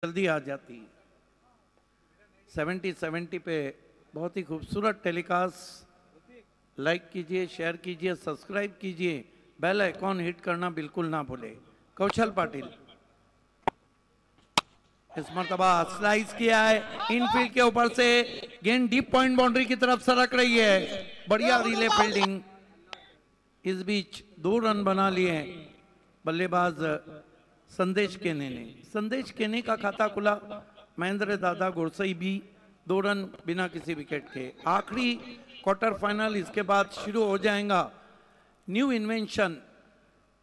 जल्दी आ जाती। 70 पे बहुत ही खूबसूरत टेलीकास्ट। लाइक कीजिए, शेयर कीजिए, सब्सक्राइब कीजिए, बेल आइकॉन हिट करना बिल्कुल ना भूले। कौशल पाटिल इस मरतबा स्लाइस किया है, इनफील्ड के ऊपर से गेंद डीप पॉइंट बाउंड्री की तरफ सरक रही है। बढ़िया रिले फील्डिंग। इस बीच 2 रन बना लिए बल्लेबाज संदेश केने ने। संदेश केने का खाता खुला। महेंद्र दादा गुरसई भी 2 रन बिना किसी विकेट के। आखिरी क्वार्टर फाइनल इसके बाद शुरू हो जाएगा। New invention.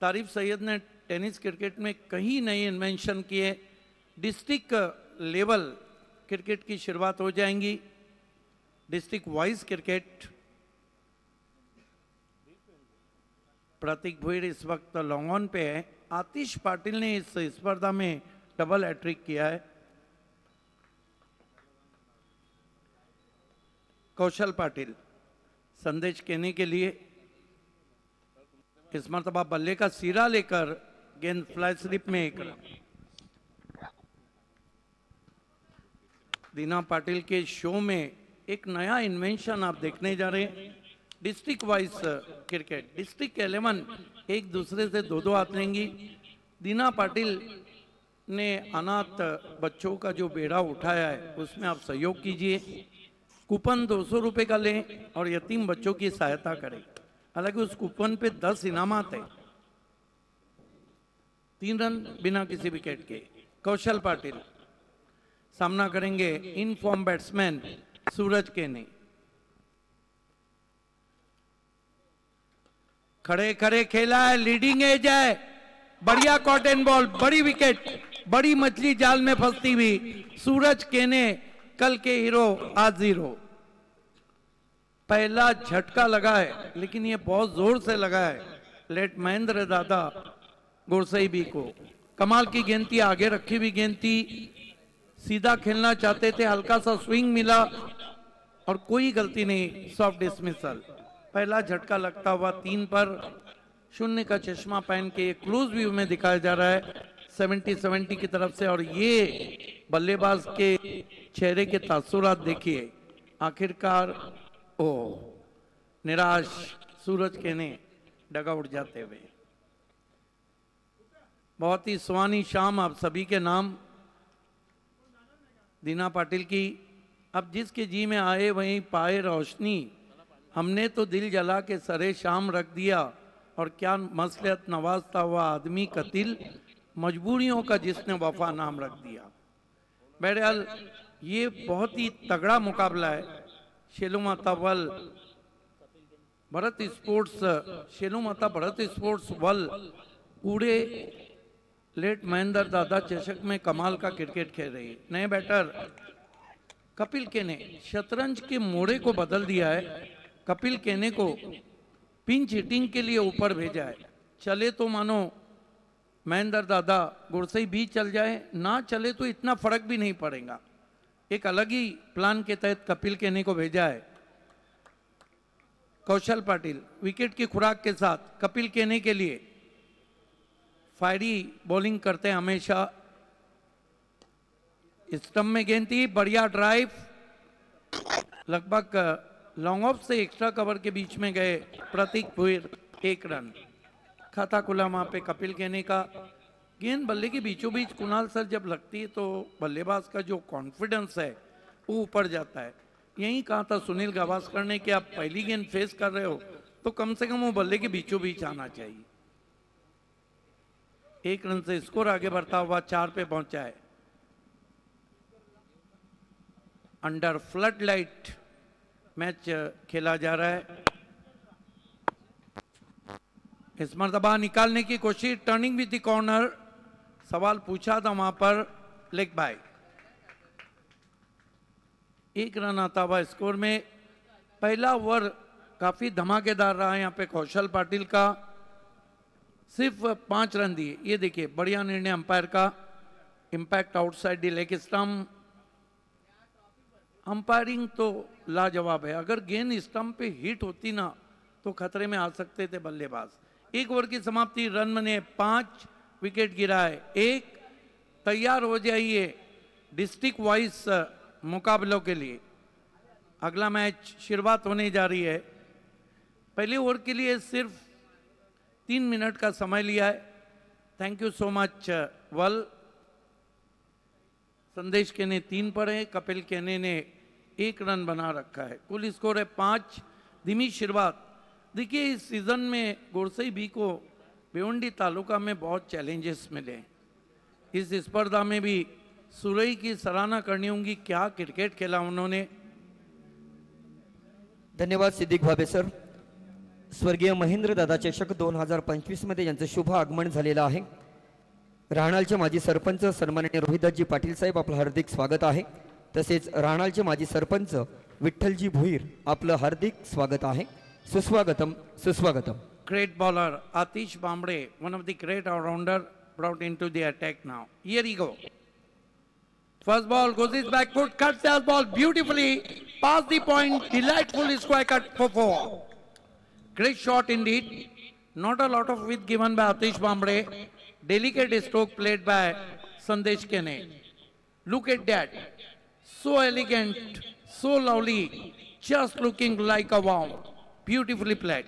तारिफ सैयद ने टेनिस क्रिकेट में कई नए इन्वेंशन किए। डिस्ट्रिक्ट लेवल क्रिकेट की शुरुआत हो जाएंगी। District wise cricket. Pratik Bhuir इस वक्त लॉन्ग ऑन पे है। आतिश पाटिल ने इस स्पर्धा में डबल हैट्रिक किया है। कौशल पाटिल संदेश केने के लिए इस मरतबा बल्ले का सिरा लेकर गेंद फ्लाई स्लिप में 1 रन। दीना पाटिल के शो में एक नया इन्वेंशन आप देखने जा रहे हैं। District wise cricket. डिस्ट्रिक्ट 11 एक दूसरे से 2-2 हाथ लेंगी। दीना पाटिल ने अनाथ बच्चों का जो बेड़ा उठाया है उसमें आप सहयोग कीजिए। कूपन 200 रुपये का लें और यतीम बच्चों की सहायता करें। हालांकि उस कूपन पे 10 इनामात है। 3 रन बिना किसी विकेट के। कौशल पाटिल सामना करेंगे इन फॉर्म बैट्समैन सूरज केने। खड़े खड़े खेला है, लीडिंग एज है। बढ़िया कॉटन बॉल, बड़ी विकेट, बड़ी मछली जाल में फंसती हुई। सूरज केने कल के हीरो आज जीरो। पहला झटका लगा है लेकिन ये बहुत जोर से लगा है। लेट महेंद्र दादा गुरसई भी को। कमाल की गेंद थी, आगे रखी हुई गेंद थी। सीधा खेलना चाहते थे, हल्का सा स्विंग मिला और कोई गलती नहीं, सॉफ्ट डिसमिसल। पहला झटका लगता हुआ 3 पर 0 का चश्मा पहन के क्लोज व्यू में दिखाया जा रहा है 70 की तरफ से। और ये बल्लेबाज के चेहरे के तासुरात देखिए। आखिरकार निराश सूरज केने डगआउट जाते हुए। बहुत ही सुहानी शाम आप सभी के नाम। दीना पाटिल की अब जिसके जी में आए वहीं पाए रोशनी। हमने तो दिल जला के सरे शाम रख दिया और क्या मसलियत नवाजता हुआ आदमी कतिल। मजबूरियों का जिसने वफा नाम रख दिया। बहरहाल ये बहुत ही तगड़ा मुकाबला है। शेलू माता वल भरत स्पोर्ट्स, शेलू माता भरत स्पोर्ट्स वल पूरे लेट महेंद्र दादा चषक में कमाल का क्रिकेट खेल रही है। नए बैटर कपिल केने शतरंज के मोड़े को बदल दिया है। कपिल केने को पिंच हिटिंग के लिए ऊपर भेजा है। चले तो मानो महेंद्र दादा गुरसई भी चल जाए, ना चले तो इतना फर्क भी नहीं पड़ेगा। एक अलग ही प्लान के तहत कपिल केने को भेजा है। कौशल पाटिल विकेट की खुराक के साथ कपिल केने के लिए फायरी बॉलिंग करते हैं हमेशा। स्टंप में गेंद थी, बढ़िया ड्राइव, लगभग लॉन्ग ऑफ से एक्स्ट्रा कवर के बीच में गए। प्रतीक भुईर 1 रन। खाता खुला वहां पे कपिल केने का। गेंद बल्ले के बीचों बीच कुणाल सर जब लगती है तो बल्लेबाज का जो कॉन्फिडेंस है वो ऊपर जाता है। यही कहा था सुनील गावस्कर ने कि आप पहली गेंद फेस कर रहे हो तो कम से कम वो बल्ले के बीचों बीच आना चाहिए। 1 रन से स्कोर आगे बढ़ता हुआ 4 पे पहुंचा है। अंडर फ्लड लाइट मैच खेला जा रहा है। इस मरतबा निकालने की कोशिश, टर्निंग विद द कॉर्नर। सवाल पूछा था वहां पर, लेग बाय। 1 रन आता हुआ स्कोर में। पहला ओवर काफी धमाकेदार रहा यहाँ पे कौशल पाटिल का। सिर्फ 5 रन दिए। ये देखिए बढ़िया निर्णय अंपायर का। Impact outside the leg stump. Umpiring तो लाजवाब है। अगर गेंद स्टंप पे हिट होती ना तो खतरे में आ सकते थे बल्लेबाज। 1 ओवर की समाप्ति। रन बने 5, विकेट गिरा है 1। तैयार हो जाइए डिस्ट्रिक्ट वाइज मुकाबलों के लिए अगला मैच शुरुआत होने जा रही है। पहले ओवर के लिए सिर्फ 3 मिनट का समय लिया है। थैंक यू सो मच वल। संदेश केने 3 पर है, कपिल केने ने 1 रन बना रखा है। कुल स्कोर है 5। धीमी शुरुआत। देखिए इस सीजन में गोरसई बी को भिवंडी तालुका में बहुत चैलेंजेस मिले। इस स्पर्धा में भी सुरई की सराहना करनी होगी, क्या क्रिकेट खेला उन्होंने। धन्यवाद सिद्दीक भाबे सर। स्वर्गीय महेंद्र दादा चषक 2025 मध्ये यांचं शुभ आगमन झालेलं आहे। राहणालचे माजी सरपंच सन्माननीय रोहिदासजी पाटील साहेब आपलं हार्दिक स्वागत आहे। तसेच राहणालचे माजी सरपंच विठ्ठलजी भुईर आपलं हार्दिक स्वागत आहे। सुस्वागतम सुस्वागतम। Great bowler Atish Bambre, one of the great all-rounder, brought into the attack now. Here he go. First ball goes his back foot, cuts the ball beautifully, past the point, delightful square cut for 4. Great shot indeed. Not a lot of width given by Atish Bambre. Delicate stroke played by Sandesh Kene. Look at that. So elegant, so lovely, just looking like a wow. Beautifully played.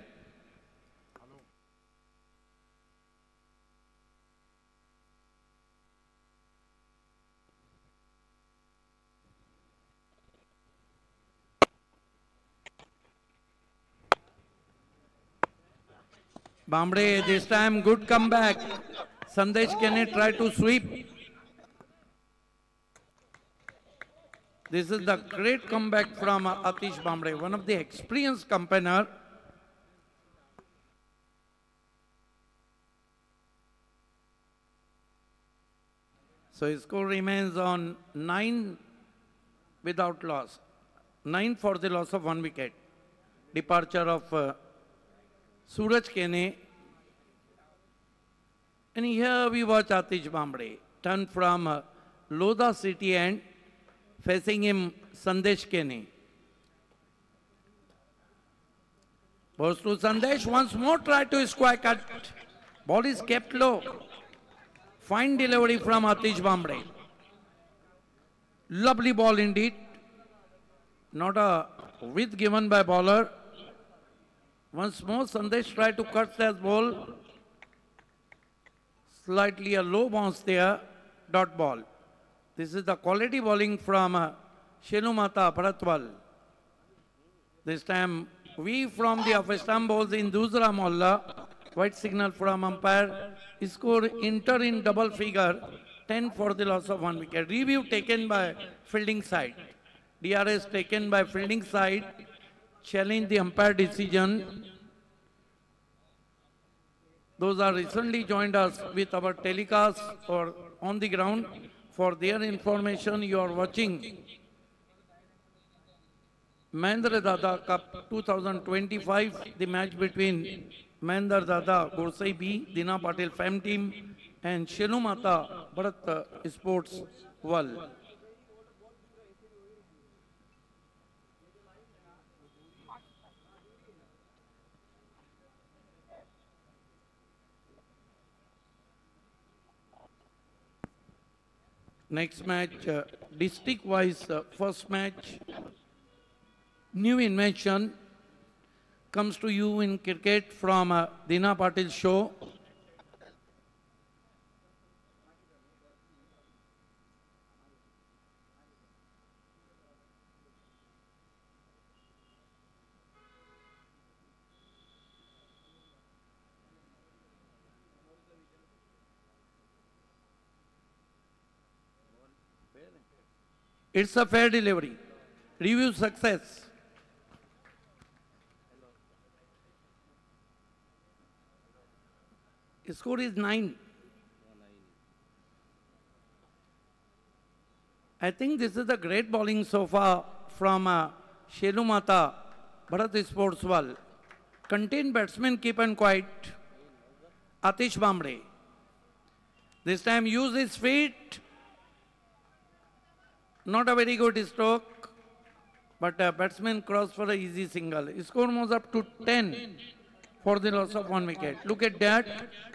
Bambre this time good comeback. Sandesh Kene try to sweep. This is the great comeback from Atish Bambre, one of the experienced campaigner. So his score remains on 9 without loss. 9 for the loss of 1 wicket. Departure of Suraj Kene. And here we watch Atish Bambre turn from Lodha City end, facing him Sandesh Kene. Goes to Sandesh, once more try to square cut. Ball is kept low. Fine delivery from Atish Bambre. Lovely ball indeed. Not a width given by bowler. Once more Sandesh tried to cut that ball. Slightly a low bounce there. Dot ball. This is the quality bowling from Shenumata Bharatwal. This time we from the off-stump balls in Dusra Mohalla. White signal from umpire. Score enter in double figure. 10 for the loss of 1 wicket. Review taken by fielding side. DRS taken by fielding side. Challenge the umpire decision. Those are recently joined us with our telecast or on the ground. For their information, you are watching Mahendra Dada Cup 2025, the match between Mahendra Dada Gorsai B, Dina Patil Fam Team and Shenumata Bharat Sports World. Next match, district-wise first match, new invention comes to you in cricket from Dina Patil show. It's a fair delivery. Review success. Score is 9. I think this is the great bowling so far from Shenumata Bharat Sports World. Contained batsmen keep and quiet. Atish Bambre. This time use his feet. Not a very good stroke, but batsman crossed for an easy single. Score moves up to 10. for the loss of 1 wicket. Look at that.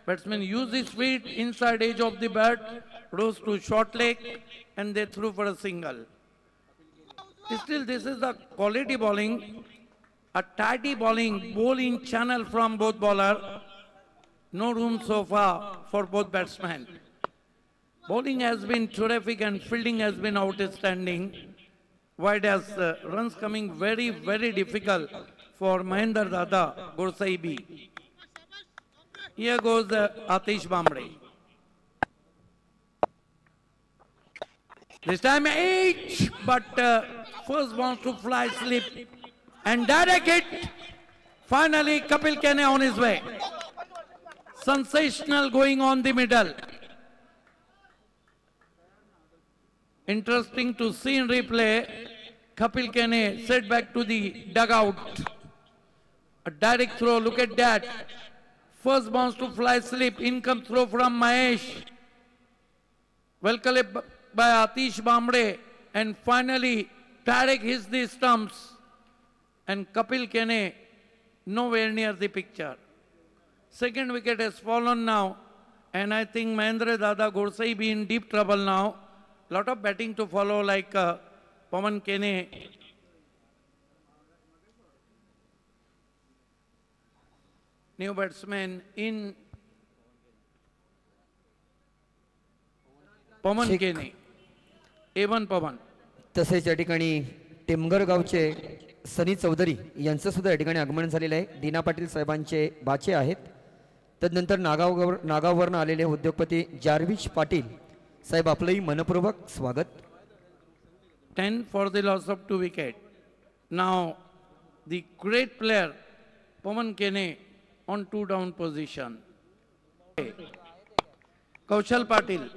Batsman used his feet inside edge of the bat, rose to short leg, and they threw for a single. Still, this is the quality bowling, a tidy bowling, ball in channel from both bowler. No room so far for both batsmen. Bowling has been terrific and fielding has been outstanding. Wide as runs coming very, very difficult for Mahendra Dada Gursaibi. Here goes Atish Bambre. This time 8, but first wants to fly slip and direct it. Finally, Kapil Kane on his way. Sensational going on the middle. Interesting to see in replay. Kapil Kane set back to the dugout. A direct throw, look at that. First bounce to fly slip, income throw from Mahesh. Well collected by Atish Bambre, and finally Tarek hits the stumps, and Kapil Kane nowhere near the picture. Second wicket has fallen now, and I think Mahendra Dada Gursai be in deep trouble now. Lot of batting to follow like Pawan Kane. New batsman in Pawan Kane. A1 Pawan. तसेच या ठिकाणी टेमघर गावचे सनी चौधरी यांचं सुद्धा या ठिकाणी आगमन झालेलं आहे. दीना पाटील साहेबांचे बाचे आहेत. तदनंतर नागाववरून आलेले उद्योगपती जार्विश पाटील साहेब आपलंही मनपूर्वक स्वागत. 10 for the loss of 2 wicket. Now the great player Pawan Kane on 2 down position. Kaushal Patil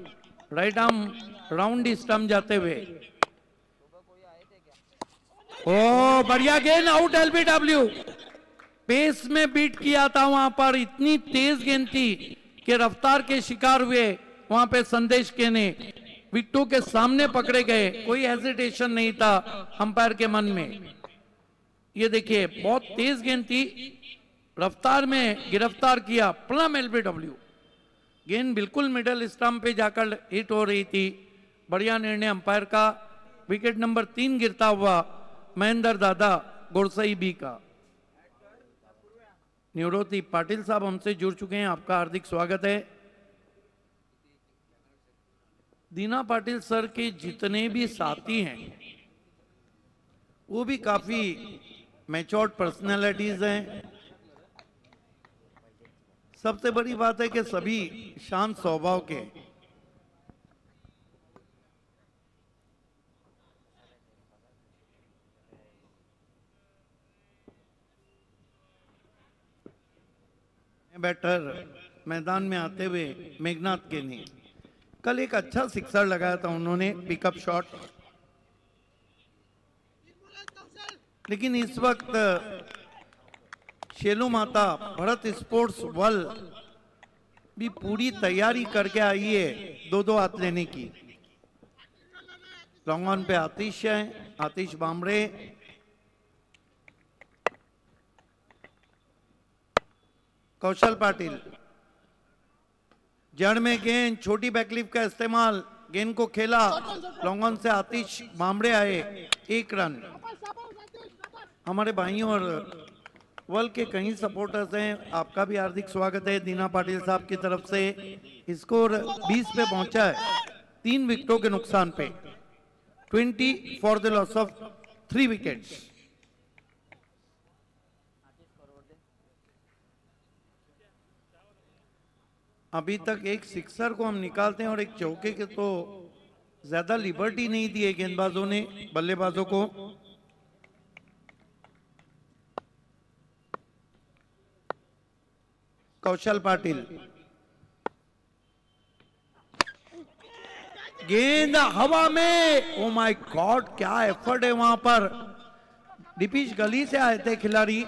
right arm round the stump जाते हुए. ओ बढ़िया गेंद, आउट एलबीडब्ल्यू. पेस में बीट किया था वहां पर, इतनी तेज गेंद थी कि रफ्तार के शिकार हुए वहां पे संदेश के ने. विकेटों के सामने पकड़े गए, कोई हेजिटेशन नहीं था अंपायर के मन में. ये देखिए बहुत तेज गेंद थी, रफ्तार में गिरफ्तार किया. Plum LBW. गेंद बिल्कुल मिडल स्टंप पे जाकर हिट हो रही थी. बढ़िया निर्णय अंपायर का. विकेट नंबर 3 गिरता हुआ महेंद्र दादा गुरसई बी का. निवृत्ति पाटिल साहब हमसे जुड़ चुके हैं, आपका हार्दिक स्वागत है. दीना पाटिल सर के जितने भी साथी हैं वो भी काफी मैच्योर्ड पर्सनैलिटीज हैं. सबसे बड़ी बात है कि सभी शांत स्वभाव के. बैटर मैदान में आते हुए मेघनाथ के ने कल एक अच्छा सिक्सर लगाया था उन्होंने, पिकअप शॉट. लेकिन इस वक्त शेलू माता भरत स्पोर्ट्स वर्ल्ड भी पूरी तैयारी करके आई है 2-2 हाथ लेने की. लॉन्ग ऑन पे आतिश है, आतिश बामरे. कौशल पाटिल जड़ में गेंद, छोटी बैकलिफ का इस्तेमाल, गेंद को खेला. लॉन्ग ऑन से आतिश बामरे आए, 1 रन. हमारे भाइयों और वर्ल्ड के कई सपोर्टर्स हैं, आपका भी हार्दिक स्वागत है दीना पाटिल साहब की तरफ से. स्कोर 20 पे पहुंचा है 3 विकेटों के नुकसान पे. 20 for the loss of 3 wickets. अभी तक एक सिक्सर को हम निकालते हैं और एक चौके के, तो ज्यादा लिबर्टी नहीं दी है गेंदबाजों ने बल्लेबाजों को. कौशल पाटिल, गेंद हवा में. ओ माय गॉड, क्या एफर्ट है वहां पर. डिपिश गली से आए थे खिलाड़ी.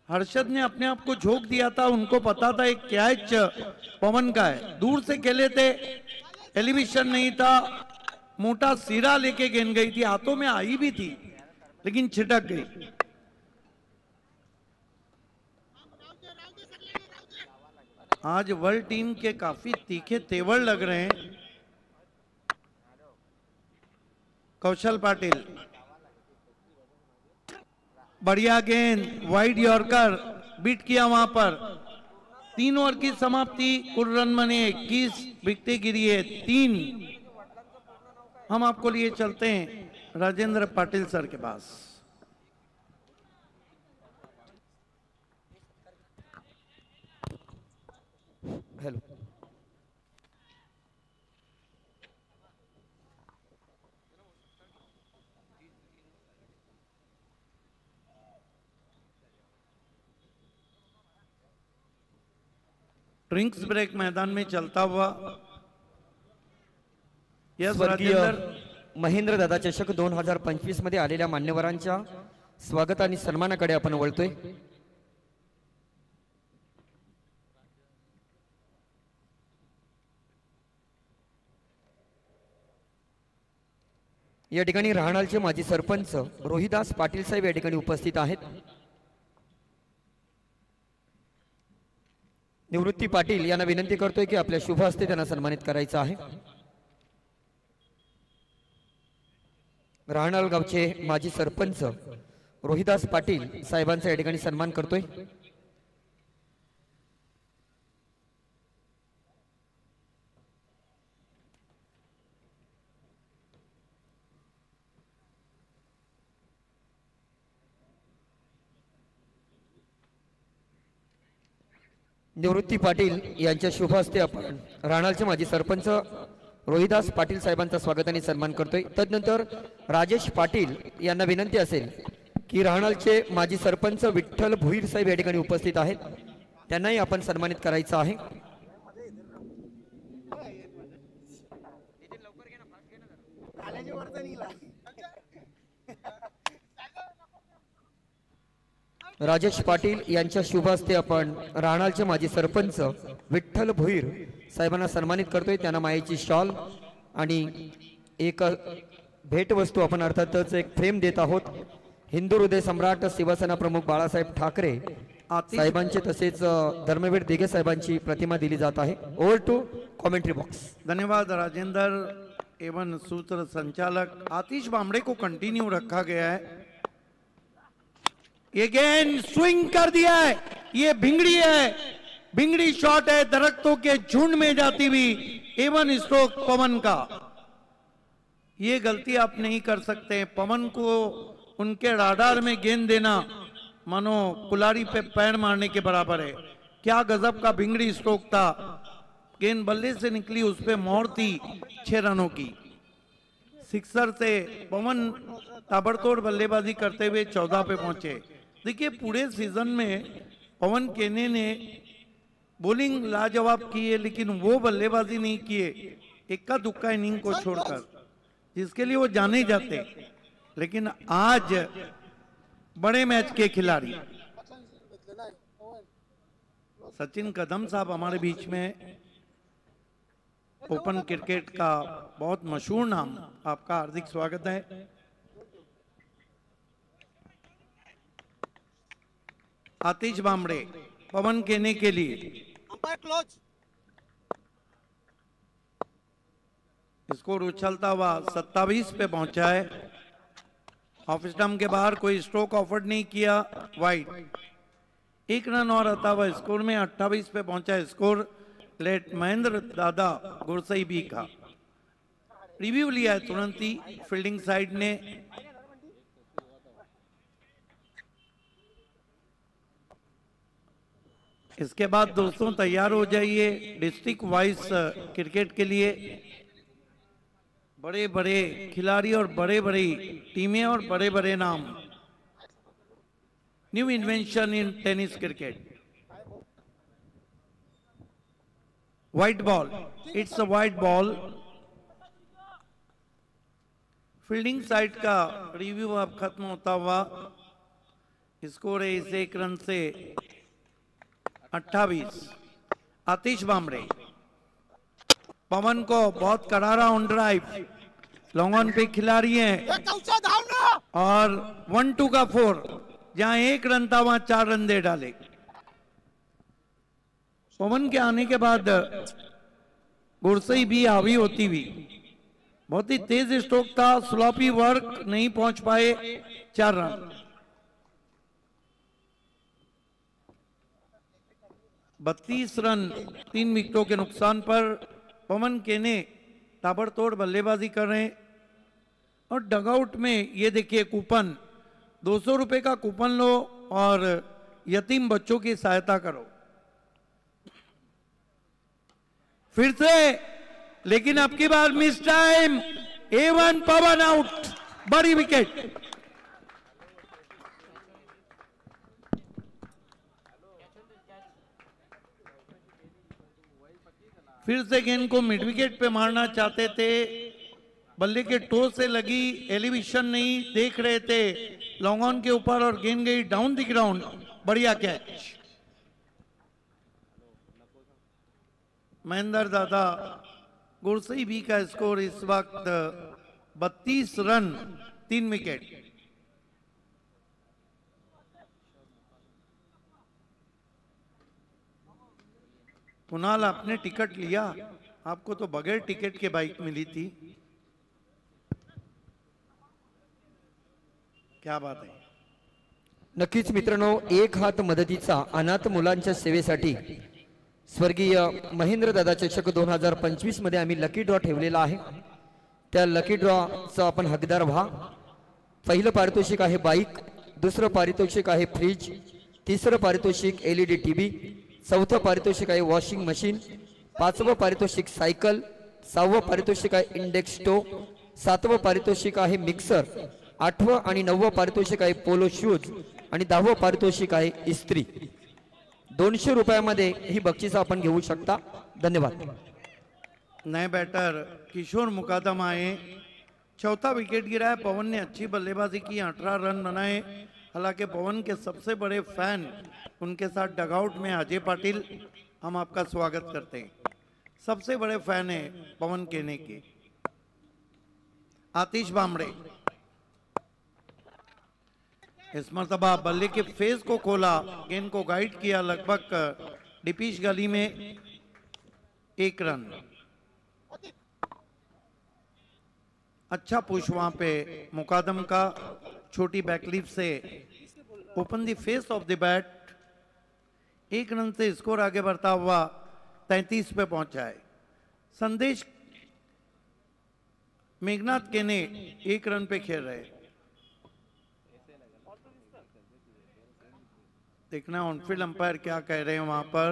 हर्षद ने अपने आप को झोंक दिया था, उनको पता था एक कैच पवन का है. दूर से खेले थे, एलिवेशन नहीं था, मोटा सिरा लेके गेंद गई थी, हाथों में आई भी थी लेकिन छिटक गई. आज वर्ल्ड टीम के काफी तीखे तेवर लग रहे हैं। कौशल पाटिल, बढ़िया गेंद, वाइड यॉर्कर, बीट किया वहां पर। 3 ओवर की समाप्ति, कुल रन बने 21, विकेटें गिरी है 3। हम आपको लिए चलते हैं राजेंद्र पाटिल सर के पास। हेलो, ड्रिंक्स ब्रेक मैदान में चलता हुआ यस स्वर्गीय राजेंद्र। महेंद्र दादा चषक 2025 मध्ये आलेल्या मान्यवरांच्या स्वागत आणि सन्मानाकडे आपण वळतोय। या ठिकाणी राहणालचे माजी सरपंच रोहिदास पाटील साहेब या ठिकाणी उपस्थित आहेत। निवृत्ती पाटील यांना विनंती करतोय की आपल्या शुभ हस्ते त्यांना सन्मानित करायचं आहे। राहणाल गावचे माजी सरपंच रोहिदास पाटील साहेबांचा या ठिकाणी सन्मान करतोय। निवृत्ती पाटील यांच्या शुभ हस्ते आपण राहणालचे माजी सरपंच रोहिदास पाटील साहेबांचा स्वागत आणि सन्मान करतोय। तदनंतर राजेश पाटील यांना विनंती असेल की राहणालचे माजी सरपंच विठ्ठल भुईर साहेब या ठिकाणी उपस्थित आहेत, त्यांनाही आपण सन्मानित करायचं आहे। राजेश पाटील यांच्या शुभ हस्ते आपण राहणालचे माजी सरपंच विठ्ठल भुईर साहेबांना सन्मानित करतोय। त्यांना मायेची शॉल आणि एक भेटवस्तू आपण अर्थातच एक फ्रेम देत आहोत। हिंदू हृदय सम्राट शिवसेना प्रमुख बाळासाहेब ठाकरे साहेबांचे तसेच धर्मवीर दिघे साहेबांची प्रतिमा दिली जात आहे। Over to commentary box. धन्यवाद राजेंद्र एवं सूत्र संचालक आतिश बामड़े को कंटिन्यू रखा गया है। ये गेंद स्विंग कर दिया है, ये भिंगड़ी है, भिंगड़ी शॉट है, दरख्तों के झुंड में जाती हुई एवन स्ट्रोक पवन का। ये गलती आप नहीं कर सकते। पवन को उनके राडार में गेंद देना मानो कुलारी पे पैर मारने के बराबर है। क्या गजब का भिंगड़ी स्ट्रोक था। गेंद बल्ले से निकली, उस पे मोहर थी 6 रनों की। सिक्सर से पवन ताबड़तोड़ बल्लेबाजी करते हुए 14 पे पहुंचे। देखिए पूरे सीजन में पवन केने ने बॉलिंग लाजवाब की है, लेकिन वो बल्लेबाजी नहीं किए इक्का दुक्का इनिंग को छोड़कर, जिसके लिए वो जाने जाते। लेकिन आज बड़े मैच के खिलाड़ी सचिन कदम साहब हमारे बीच में, ओपन क्रिकेट का बहुत मशहूर नाम, आपका हार्दिक स्वागत है। आतिश बामड़े पवन केने के लिए स्कोर उछलता हुआ 27 पे पहुंचा है। ऑफ स्टंप के बाहर कोई स्ट्रोक ऑफर्ड नहीं किया, वाइड। 1 रन और आता हुआ स्कोर में 28 पे पहुंचा है स्कोर। लेट महेंद्र दादा गुरसई बी का रिव्यू लिया है तुरंत ही फील्डिंग साइड ने। इसके बाद दोस्तों तैयार हो जाइए डिस्ट्रिक्ट वाइज क्रिकेट के लिए। बड़े बड़े खिलाड़ी और बड़े बड़ी टीमें और बड़े बड़े नाम। New invention in tennis cricket. White ball, it's a white ball. Fielding side का रिव्यू अब खत्म होता हुआ स्कोर है इस 1 रन से 28। आतिश बामड़े पवन को बहुत करारा ऑन ड्राइव, लॉन्ग ऑन पे खिलाड़ी हैं और 1-2 का 4, जहां 1 रन था वहां 4 रन दे डाले। पवन के आने के बाद गुरसई भी हावी होती हुई, बहुत ही तेज स्ट्रोक था, स्लॉपी वर्क, नहीं पहुंच पाए, 4 रन। 32 रन 3 विकेटों के नुकसान पर पवन केने ताबड़तोड़ बल्लेबाजी कर रहे हैं। और डगआउट में ये देखिए कूपन, 200 रुपए का कूपन लो और यतीम बच्चों की सहायता करो। फिर से, लेकिन अब की बार मिस टाइम, A1 पवन आउट, बड़ी विकेट। फिर से गेंद को मिड विकेट पे मारना चाहते थे, बल्ले के टो से लगी, एलिवेशन नहीं देख रहे थे, लॉन्ग ऑन के ऊपर और गेंद गई डाउन द ग्राउंड, बढ़िया कैच। महेंद्र दादा गुरसई बी का स्कोर इस वक्त 32 रन 3 विकेट। कुणाल, आपने टिकट लिया? आपको तो बगैर टिकट के बाइक मिली थी, क्या बात है। नक्कीच मित्रांनो, एक हात मदतीचा अनाथ मुलांच्या सेवेसाठी स्वर्गीय महेंद्र दादा चषक 2025 मध्ये आम्ही लकी ड्रॉ ठेवलेला आहे। त्या लकी ड्रॉचा आपण हकदार व्हा। पहिलं पारितोषिक आहे बाईक, दुसरं पारितोषिक आहे फ्रीज, तिसरं पारितोषिक LED टीव्ही, चौथं पारितोषिक आहे वॉशिंग मशीन, पाचवं पारितोषिक सायकल, सहावं पारितोषिक आहे इंडेक्स स्टोव, सातवं पारितोषिक आहे मिक्सर, आठवं आणि नववं पारितोषिक आहे पोलो शूज आणि 10वं पारितोषिक आहे इस्त्री। 200 रुपयामध्ये ही बक्षीस आपण घेऊ शकता। धन्यवाद। नए बैटर किशोर मुकादम आए, चौथा विकेट गिरा है। पवन ने अच्छी बल्लेबाजी की, 18 रन बनाए। हालांकि पवन के सबसे बड़े फैन उनके साथ डगआउट में अजय पाटिल, हम आपका स्वागत करते हैं। सबसे बड़े फैन है पवन केने के। आतिश बामड़े इस मरतबा बल्ले के फेस को खोला, गेंद को गाइड किया लगभग डिपीश गली में, 1 रन। अच्छा पुश वहां पे मुकादम का, छोटी बैकलीफ से open the face of the bat. 1 run से स्कोर आगे बढ़ता हुआ 33 पे पहुंचा है। संदेश मेघनाथ केने 1 रन पे खेल रहे। देखना ऑनफील्ड अंपायर क्या कह रहे हैं वहां पर।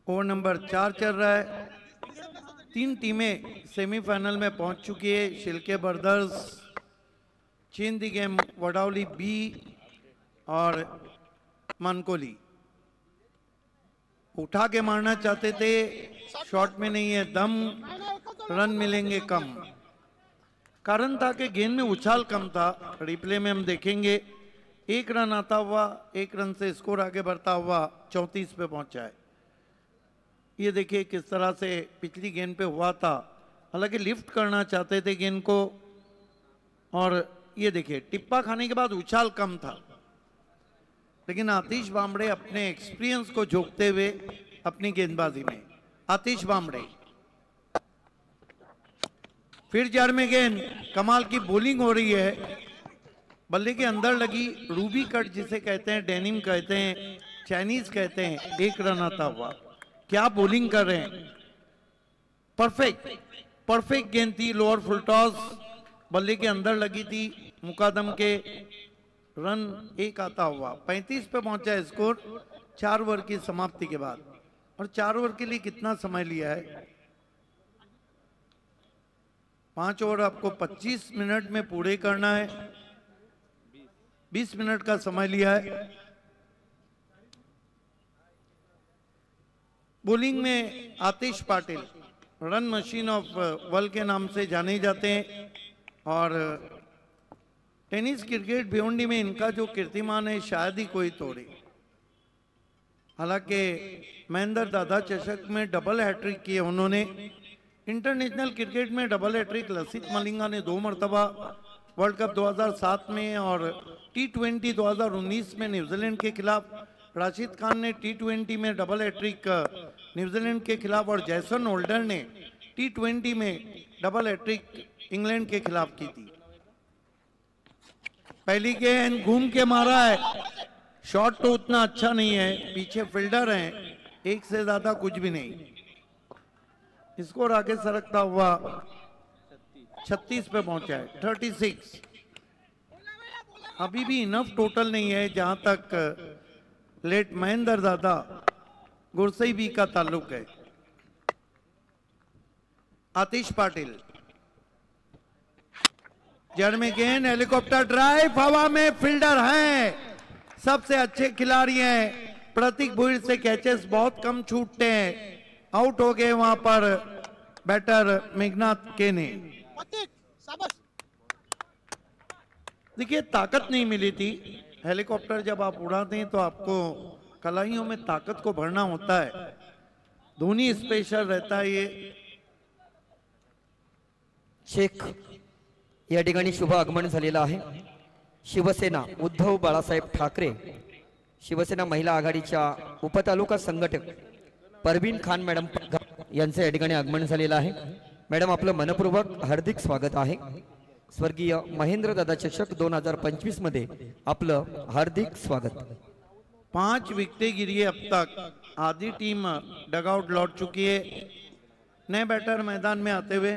ओवर नंबर 4 चल रहा है। 3 टीमें सेमीफाइनल में पहुंच चुकी है। Shilke brothers change the game, Vadavali B और मनकोली उठा के मारना चाहते थे, शॉट में नहीं है दम, रन मिलेंगे कम। कारण था कि गेंद में उछाल कम था। रिप्ले में हम देखेंगे 1 रन आता हुआ, 1 रन से स्कोर आगे बढ़ता हुआ 34 पे पहुंचा है। ये देखिए किस तरह से पिछली गेंद पे हुआ था, हालांकि लिफ्ट करना चाहते थे गेंद को, और ये देखिए टिप्पा खाने के बाद उछाल कम था। लेकिन आतिश बामड़े अपने एक्सपीरियंस को झोंकते हुए अपनी गेंदबाजी में, आतिश बामड़े फिर जड़ में गेंद, कमाल की बॉलिंग हो रही है। बल्ले के अंदर लगी, रूबी कट जिसे कहते हैं, डेनिम कहते हैं, चाइनीज कहते हैं। 1 रन आता हुआ, क्या बॉलिंग कर रहे हैं, परफेक्ट गेंद थी, लोअर फुल टॉस, बल्ले के अंदर लगी थी मुकादम के। रन 1 आता हुआ, 35 पे पहुंचा स्कोर 4 ओवर की समाप्ति के बाद। और 4 ओवर के लिए कितना समय लिया है? 5 ओवर आपको 25 मिनट में पूरे करना है। 20 मिनट का समय लिया है। बॉलिंग में Atish Patil run machine of world के नाम से जाने जाते हैं, और टेनिस क्रिकेट भिवंडी में इनका जो कीर्तिमान है शायद ही कोई तोड़े। हालांकि महेंद्र दादा चषक में डबल हैट्रिक किए उन्होंने। इंटरनेशनल क्रिकेट में डबल हैट्रिक लसित मलिंगा ने 2 मरतबा वर्ल्ड कप 2007 में और T20 2019 में न्यूजीलैंड के खिलाफ। राशिद खान ने T20 में डबल हैट्रिक न्यूजीलैंड के खिलाफ और जैसन होल्डर ने T20 में डबल हैट्रिक इंग्लैंड के खिलाफ की थी। पहली गेंद घूम के मारा है, शॉट तो उतना अच्छा नहीं है, पीछे फील्डर हैं, एक से ज्यादा कुछ भी नहीं। स्कोर आगे सरकता हुआ 36 पे पहुंचा है, 36। अभी भी इनफ टोटल नहीं है जहां तक लेट महेंद्र दादा गुरसईबी का ताल्लुक है। आतिश पाटिल जड़ में गेंद, हेलीकॉप्टर ड्राइव, हवा में, फील्डर हैं, सबसे अच्छे खिलाड़ी हैं। प्रतीक भुईर से कैचेस बहुत कम छूटते हैं, आउट हो गए वहां पर बैटर मेघनाथ के ने। देखिए ताकत नहीं मिली थी। हेलीकॉप्टर जब आप उड़ाते हैं तो आपको कलाइयों में ताकत को भरना होता है, धोनी स्पेशल रहता है ये। शेख या ठिकाणी शुभ आगमन झालेलं आहे। शिवसेना उद्धव बाळासाहेब ठाकरे, शिवसेना महिला आघाडीच्या उपतालुका संघटक परवीन खान मॅडम यांचे या ठिकाणी आगमन झालेलं आहे। मॅडम आपलं मनपूर्वक हार्दिक स्वागत आहे। स्वर्गीय महेंद्र दादा चषक 2025 मध्ये आपलं हार्दिक स्वागत। 5 विकेटें गिरी है अब तक, आधी टीम डगआउट लौट चुकी है। नए बैटर मैदान में आते हुए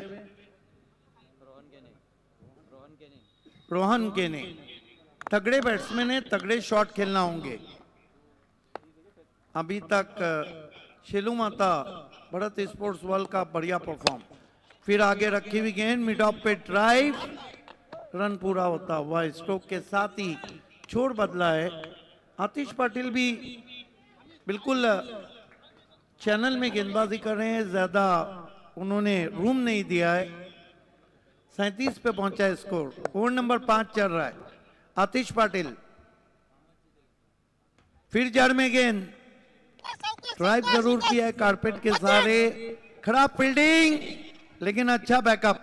रोहन के ने, तगड़े बैट्समैन है, तगड़े शॉट खेलना होंगे। अभी तक शेलू माता भरत स्पोर्ट्स वर्ल्ड का बढ़िया परफॉर्म, फिर आगे रखी हुई गेंद, मिड ऑफ पे ड्राइव, रन पूरा होता हुआ स्ट्रोक के साथ ही छोड़ बदला है। आतिश पाटिल भी बिल्कुल चैनल में गेंदबाजी कर रहे हैं, ज्यादा उन्होंने रूम नहीं दिया है। 37 पे पहुंचा है स्कोर, ओवर नंबर 5 चल रहा है। आतिश पाटिल फिर जड़ में गेंद, ड्राइव जरूर किया है कारपेट के सहारे, खराब फील्डिंग लेकिन अच्छा बैकअप।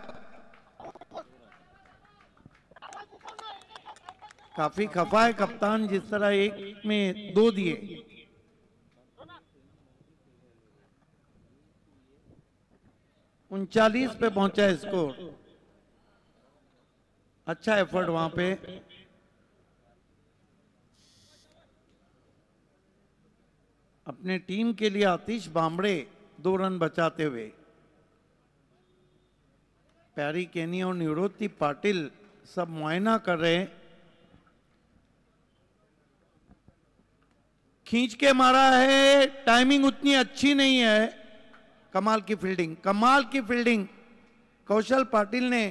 काफी खफा है कप्तान, जिस तरह एक में 2 दिए। उनचालीस पे पहुंचा है स्कोर, अच्छा एफर्ट वहां पे। अपने टीम के लिए आतिश बामड़े 2 रन बचाते हुए। प्यारी केनी और निवृत्ति पाटिल सब मुआयना कर रहे हैं। खींच के मारा है, टाइमिंग उतनी अच्छी नहीं है। कमाल की फील्डिंग, कमाल की फील्डिंग। कौशल पाटिल ने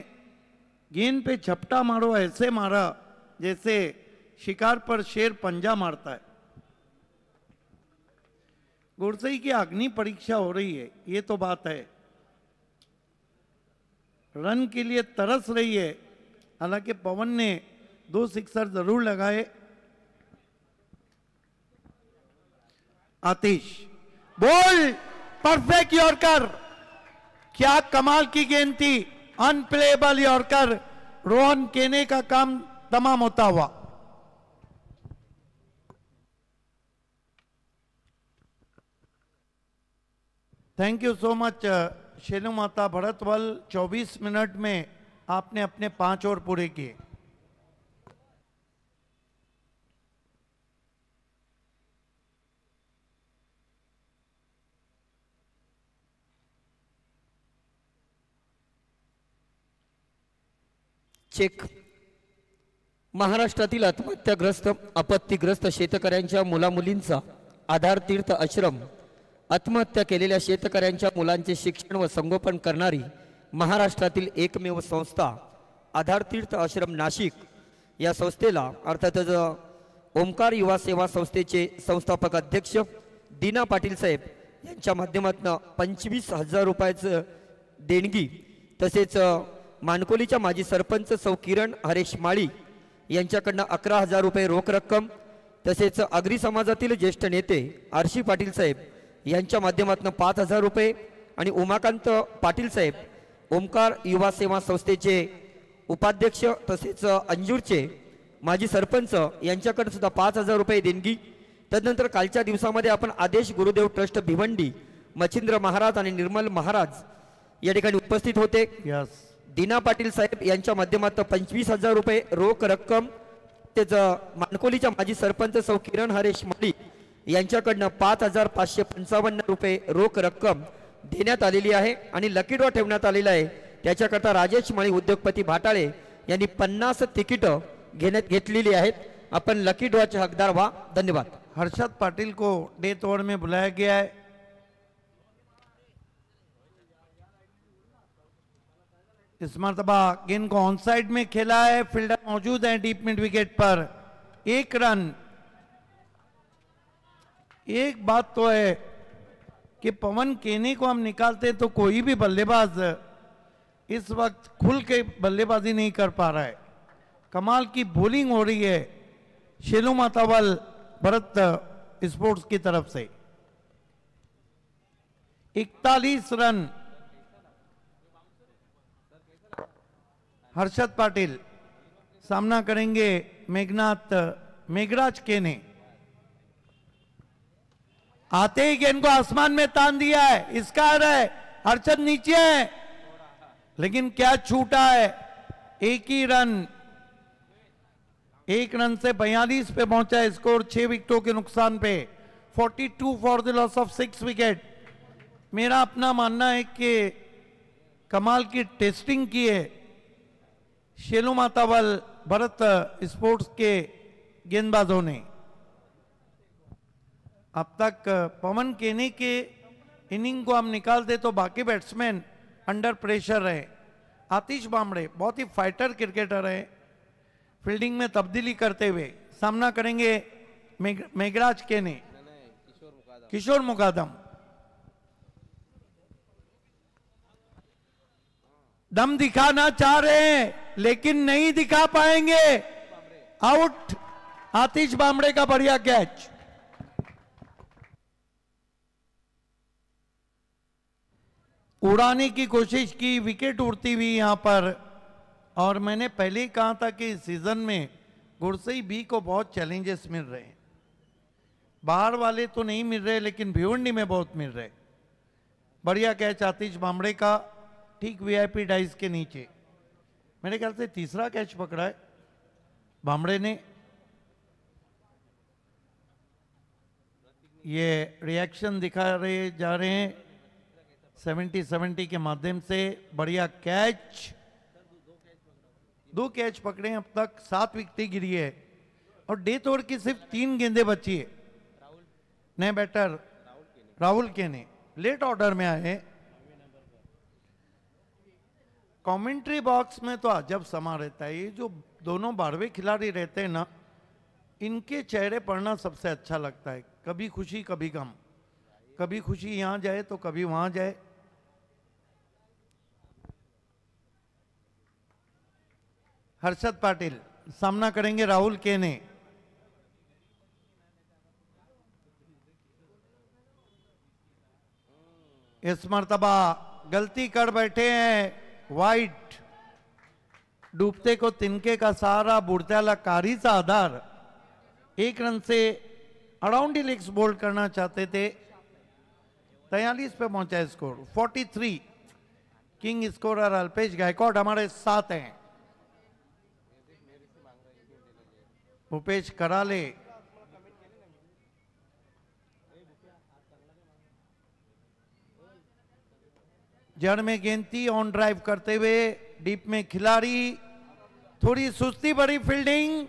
गेंद पे झपटा मारो, ऐसे मारा जैसे शिकार पर शेर पंजा मारता है। गुरसई की अग्नि परीक्षा हो रही है, ये तो बात है। रन के लिए तरस रही है। हालांकि पवन ने 2 सिक्सर जरूर लगाए। आतिश बॉल, परफेक्ट यॉर्कर, क्या कमाल की गेंद थी। अनप्लेबल यॉर्कर, रोहन केने का काम तमाम होता हुआ। Thank you so much Shelu माता भरतवल। 24 मिनट में आपने अपने 5 ओवर पूरे किए। चेक महाराष्ट्रातील आत्महत्याग्रस्त आपत्तीग्रस्त शेतकऱ्यांच्या मुलामुलींचा आधार तीर्थ आश्रम, आत्महत्या केलेल्या शेतकऱ्यांच्या मुलांचे शिक्षण व संगोपन करणारी महाराष्ट्रातील एकमेव संस्था आधार तीर्थ आश्रम नाशिक या संस्थेला अर्थातच ओमकार युवा सेवा संस्थेचे संस्थापक अध्यक्ष दीना पाटील साहेब यांच्या माध्यमातून 25,000 रुपयाचं देणगी, तसेच मानकोलीच्या माजी सरपंच सौ किरण हरेश माळी यांच्याकडून 11,000 रुपये रोख रक्कम, तसेच आगरी समाजातील ज्येष्ठ नेते आरशी पाटील साहेब यांच्या माध्यमातून 5,000 रुपये आणि उमाकांत पाटील साहेब ओमकार युवा सेवा संस्थेचे उपाध्यक्ष तसेच अंजूरचे माजी सरपंच यांच्याकडे सुद्धा 5,000 रुपये देणगी. तदनंतर कालच्या दिवसामध्ये आपण आदेश गुरुदेव ट्रस्ट भिवंडी मच्छिंद्र महाराज आणि निर्मल महाराज या ठिकाणी उपस्थित होते. यस. दीना पाटील साहेब यांच्या माध्यमातून 25,000 रुपये रोख रक्कम, त्याचं मानकोलीच्या माजी सरपंच सौ किरण हरेश मडी यांच्याकडनं 5,555 रुपये रोख रक्कम देण्यात आलेली आहे. आणि लकी ड्रॉ ठेवण्यात आलेला आहे. त्याच्याकरता राजेश माळी उद्योगपती भाटाळे यांनी 50 तिकीटं घेतलेली आहेत. आपण लकी ड्रॉचे हकदार व्हा. धन्यवाद. हर्षद पाटिल को डेथ ओवर में बुलाया गया है. इस मरतबा गेंद को ऑन साइड में खेला है. फील्डर मौजूद है डीप मिड विकेट पर. 1 रन. एक बात तो है कि पवन केनी को हम निकालते तो कोई भी बल्लेबाज इस वक्त खुल के बल्लेबाजी नहीं कर पा रहा है. कमाल की बॉलिंग हो रही है शेलू मातावल भरत स्पोर्ट्स की तरफ से. 41 रन. हर्षद पाटिल सामना करेंगे मेघराज केने. आते ही गेंद को आसमान में तान दिया है. स्क्वायर है. हर्षद नीचे है लेकिन क्या छूटा है. 1 ही रन. 1 रन से 42 पे पहुंचा है स्कोर 6 विकेटों के नुकसान पे. 42 for the loss of 6 wicket. मेरा अपना मानना है कि कमाल की टेस्टिंग की है शेलू मातावल भरत स्पोर्ट्स के गेंदबाजों ने. अब तक पवन केनी के इनिंग को हम निकालते तो बाकी बैट्समैन अंडर प्रेशर रहे. आतिश बामड़े बहुत ही फाइटर क्रिकेटर है. फील्डिंग में तब्दीली करते हुए सामना करेंगे मेघराज केने. किशोर मुकादम. दम दिखाना चाह रहे हैं लेकिन नहीं दिखा पाएंगे. आउट. आतिश बामड़े का बढ़िया कैच. उड़ाने की कोशिश की. विकेट उड़ती हुई यहां पर. और मैंने पहले ही कहा था कि इस सीजन में गुरसई बी को बहुत चैलेंजेस मिल रहे हैं. बाहर वाले तो नहीं मिल रहे लेकिन भिवंडी में बहुत मिल रहे. बढ़िया कैच आतिश बामड़े का. ठीक वीआईपी डाइस के नीचे. मेरे ख्याल से तीसरा कैच पकड़ा है बामड़े ने. ये रिएक्शन दिखा रहे जा रहे हैं 70-70 के माध्यम से. बढ़िया कैच. 2 कैच पकड़े हैं अब तक. 7 विकेटें गिरी है और डेथ ओवर की सिर्फ 3 गेंदें बची है. नए बैटर राहुल केने लेट ऑर्डर में आए. कमेंट्री बॉक्स में तो अजब समा रहता है. ये जो दोनों 12वें खिलाड़ी रहते हैं ना, इनके चेहरे पढ़ना सबसे अच्छा लगता है. कभी खुशी कभी गम. कभी खुशी यहां जाए तो कभी वहां जाए. हर्षद पाटिल सामना करेंगे राहुल केने. इस मर्तबा गलती कर बैठे हैं. वाइट. डूबते को तिनके का सहारा, बुढ़त्याला कारीचा आधार. 1 रन से अराउंड ही लेग्स बोल्ड करना चाहते थे. 43 पे पहुंचा score. 43. King scorer Alpesh Gaikwad हमारे साथ हैं. भूपेश कराले. जड़ में गेंद थी. ऑन ड्राइव करते हुए डीप में खिलाड़ी. थोड़ी सुस्ती भरी फील्डिंग.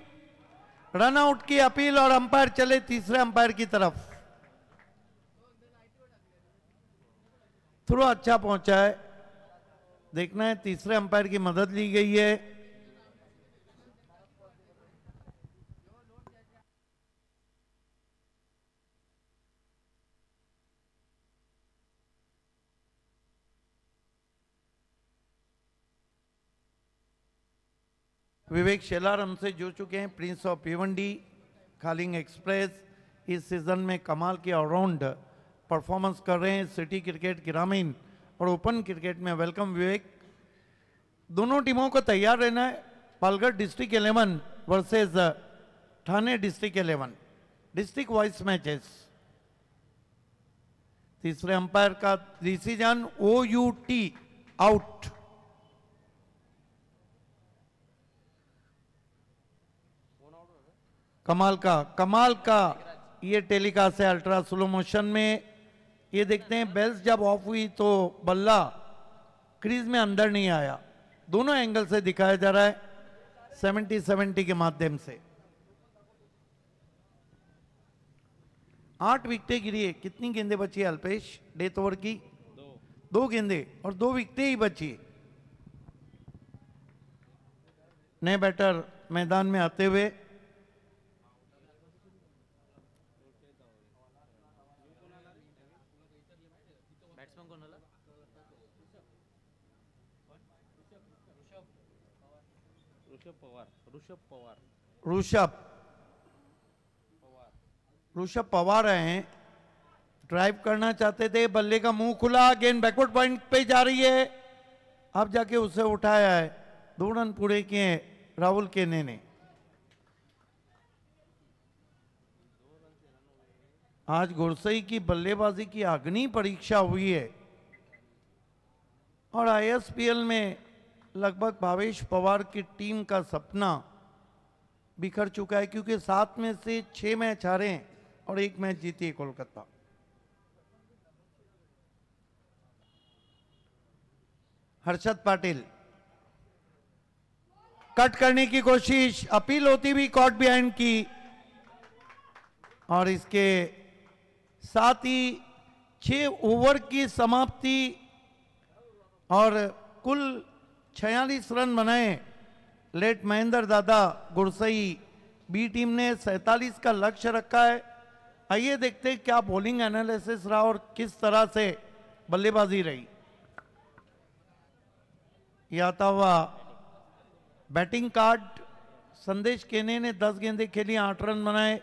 रन आउट की अपील और अंपायर चले तीसरे अंपायर की तरफ. थोड़ा अच्छा पहुंचा है. देखना है तीसरे अंपायर की मदद ली गई है. विवेक शेलार हमसे जुड़ चुके हैं. Prince of Bhiwandi, Khaling express. इस सीजन में कमाल की ऑलराउंड परफॉर्मेंस कर रहे हैं. सिटी क्रिकेट, ग्रामीण और ओपन क्रिकेट में. वेलकम विवेक. दोनों टीमों को तैयार रहना है। Palghar district 11 versus Thane district 11, district wise matches. तीसरे अंपायर का डिसीजन OUT, आउट। कमाल का ये टेलीकास्ट है अल्ट्रा स्लो मोशन में। ये देखते हैं बेल्स जब ऑफ हुई तो बल्ला क्रीज में अंदर नहीं आया। दोनों एंगल से दिखाया जा रहा है 70-70 के माध्यम से। 8 विकेटें गिरी है। कितनी गेंदें बची है अल्पेश डेथ ओवर की? 2 गेंदें और 2 विकेटें ही बची। नए बैटर मैदान में आते हुए ऋषभ पवार हैं। ड्राइव करना चाहते थे, बल्ले का मुंह खुला, गेंद बैकवर्ड पॉइंट पे जा रही है। अब जाके उसे उठाया है। 2 रन पूरे किए राहुल केने ने। आज गुरसई की बल्लेबाजी की अग्नि परीक्षा हुई है और ISPL में लगभग भावेश पवार की टीम का सपना बिखर चुका है, क्योंकि 7 में से 6 मैच हारे हैं और 1 मैच जीती है कोलकाता। हर्षद पाटिल कट करने की कोशिश, अपील होती हुई कॉट बिहाइंड की, और इसके साथ ही 6 ओवर की समाप्ति और कुल 46 रन बनाए लेट महेंद्र दादा गुरसई। बी टीम ने 47 का लक्ष्य रखा है। आइए देखते हैं क्या बॉलिंग एनालिसिस रहा और किस तरह से बल्लेबाजी रही। यह आता हुआ बैटिंग कार्ड, संदेश केने ने 10 गेंदें खेली, 8 रन बनाए।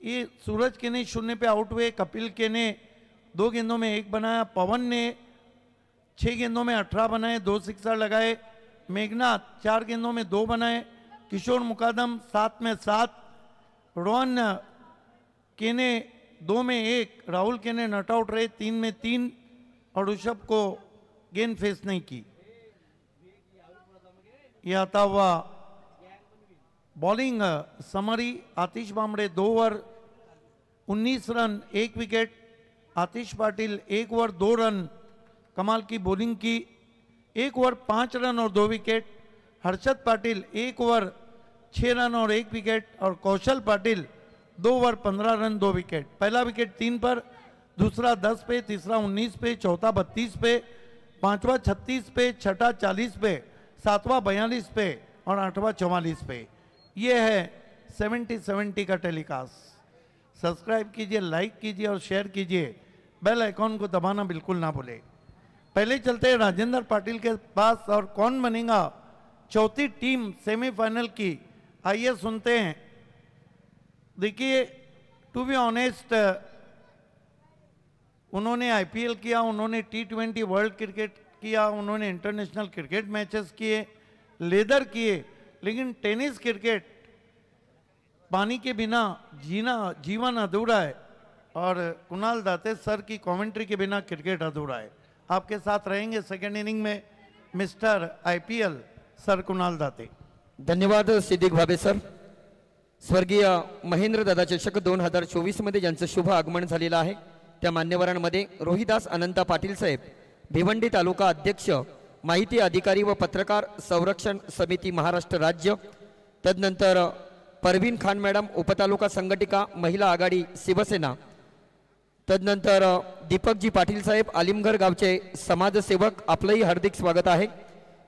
ये सूरज केने 0 पे आउट हुए। कपिल केने 2 गेंदों में 1 बनाया। पवन ने 6 गेंदों में 18 बनाए, 2 सिक्सर लगाए। मेघनाथ 4 गेंदों में 2 बनाए। किशोर मुकादम 7 में 7। रोहन केने 2 में 1। राहुल केने नॉट आउट रहे, 3 में 3 और ऋषभ को गेंद फेस नहीं की। यह आता हुआ बॉलिंग समरी, आतिश बामड़े 2 ओवर 19 रन 1 विकेट। आतिश पाटिल 1 ओवर 2 रन, कमाल की बॉलिंग की। 1 ओवर 5 रन और 2 wicket. Harshad Patil 1 over 6 run और 1 विकेट और कौशल पाटिल 2 ओवर 15 रन 2 विकेट। पहला विकेट 3 पर, दूसरा 10 पे, तीसरा 19 पे, चौथा 32 पे, पांचवा 36 पे, छठा 40 पे, सातवां 42 पे और 8वां 44 पे। ये है 70-70 का टेलीकास्ट। सब्सक्राइब कीजिए, लाइक कीजिए और शेयर कीजिए। बेल आइकॉन को दबाना बिल्कुल ना भूले। पहले चलते हैं राजेंद्र पाटिल के पास और कौन बनेगा चौथी टीम सेमीफाइनल की। आइए सुनते हैं। देखिए, टू बी ऑनेस्ट, उन्होंने IPL किया, उन्होंने T20 वर्ल्ड क्रिकेट किया, उन्होंने इंटरनेशनल क्रिकेट मैचेस किए, लेदर किए, लेकिन टेनिस क्रिकेट पानी के बिना जीवन अधूरा है और कुणाल दाते सर की कमेंट्री के बिना क्रिकेट अधूरा है। आपके साथ रहेंगे सेकेंड इनिंग में मिस्टर IPL सर कुणाल दाते। धन्यवाद सिद्दीक भाबे सर। स्वर्गीय महेंद्र दादा चषक 2024 मध्ये ज्यांचं शुभ आगमन झालेलं आहे त्या मान्यवरांमध्ये रोहिदास अनंता पाटील साहेब, भिवंडी तालुका अध्यक्ष, माहिती अधिकारी व पत्रकार संरक्षण समिती महाराष्ट्र राज्य। तदनंतर परवीन खान मॅडम, उपतालुका संघटिका महिला आघाडी शिवसेना। तदनंतर दीपकजी पाटील साहेब, आलिमगड गावचे समाजसेवक, आपलंही हार्दिक स्वागत आहे।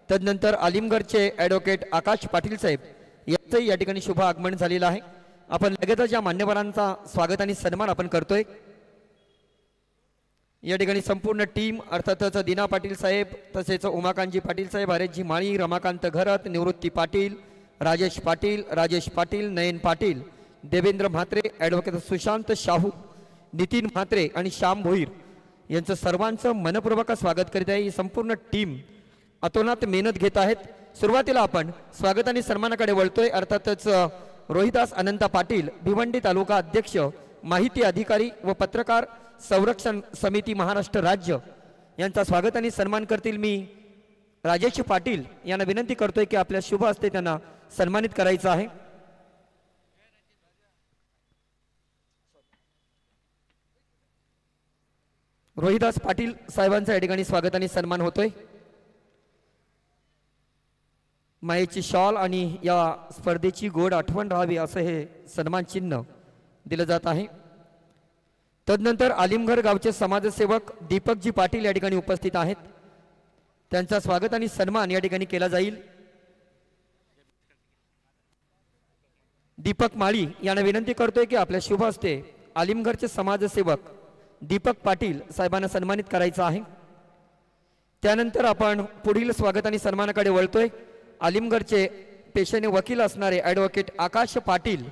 तदनंतर आलिमगडचे ॲडव्होकेट आकाश पाटील साहेब यांचंही या ठिकाणी शुभ आगमन झालेलं आहे। आपण लगेचच या मान्यवरांचा स्वागत आणि सन्मान आपण करतोय। या ठिकाणी संपूर्ण टीम अर्थातच दीना पाटील साहेब, तसेच उमाकांतजी पाटील साहेब, हरेशजी माळी, रमाकांत घरत, निवृत्ती पाटील, राजेश पाटील, नयन पाटील, देवेंद्र म्हात्रे, ॲडव्होकेट सुशांत शाहू, नितीन म्हात्रे आणि श्याम भोईर यांचं सर्वांचं मनपूर्वक स्वागत करीत आहे। ही संपूर्ण टीम अतोनात मेहनत घेत आहेत. सुरुवातीला आपण स्वागत आणि सन्मानाकडे वळतोय. अर्थातच रोहिदास अनंता पाटील, भिवंडी तालुका अध्यक्ष, माहिती अधिकारी व पत्रकार संरक्षण समिती महाराष्ट्र राज्य यांचा स्वागत आणि सन्मान करतील. मी राजेश पाटील यांना विनंती करतोय की आपल्या शुभ हस्ते त्यांना सन्मानित करायचं आहे. रोहिदास पाटील साहेबांचा या ठिकाणी स्वागत आणि सन्मान होतोय. मायेची शॉल आणि या स्पर्धेची गोड आठवण राहावी असं हे सन्मान चिन्ह दिलं जात आहे. तदनंतर आलिमघर गावचे समाजसेवक दीपकजी पाटील या ठिकाणी उपस्थित आहेत. त्यांचा स्वागत आणि सन्मान या ठिकाणी केला जाईल. दीपक माळी यांना विनंती करतोय की आपल्या शुभ हस्ते आलिमघरचे समाजसेवक दीपक पाटील साहेबांना सन्मानित करायचं आहे. त्यानंतर आपण पुढील स्वागत आणि सन्मानाकडे वळतोय. आलिमगडचे पेशाने वकील असणारे ॲडव्होकेट आकाश पाटील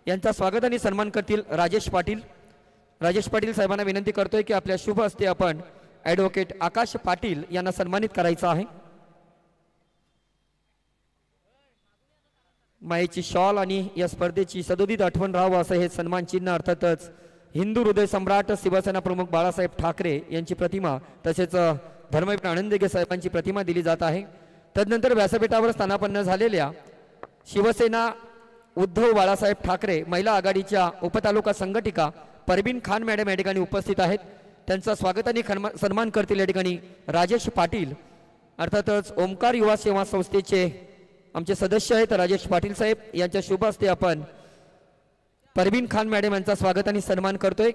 यांचा स्वागत आणि सन्मान करतील राजेश पाटील. राजेश पाटील साहेबांना विनंती करतोय की आपल्या शुभ हस्ते आपण ॲडव्होकेट आकाश पाटील यांना सन्मानित करायचं आहे. मायेची शॉल आणि या स्पर्धेची सदोदित आठवण राहावं असं हे सन्मान चिन्ह अर्थातच हिंदू हृदय सम्राट शिवसेना प्रमुख बाळासाहेब ठाकरे यांची प्रतिमा तसेच धर्मवीर आनंदगे साहेबांची प्रतिमा दिली जात आहे. तदनंतर व्यासपीठावर स्थानापन्न झालेल्या शिवसेना उद्धव बाळासाहेब ठाकरे महिला आघाडीच्या उपतालुका संघटिका परवीन खान मॅडम या ठिकाणी उपस्थित आहेत. त्यांचा स्वागत आणि सन्मान करतील या ठिकाणी राजेश पाटील. अर्थातच ओमकार युवा सेवा संस्थेचे आमचे सदस्य आहेत राजेश पाटील साहेब यांच्या शुभ हस्ते आपण परवीन खान मॅडम यांचा स्वागत आणि सन्मान करतोय.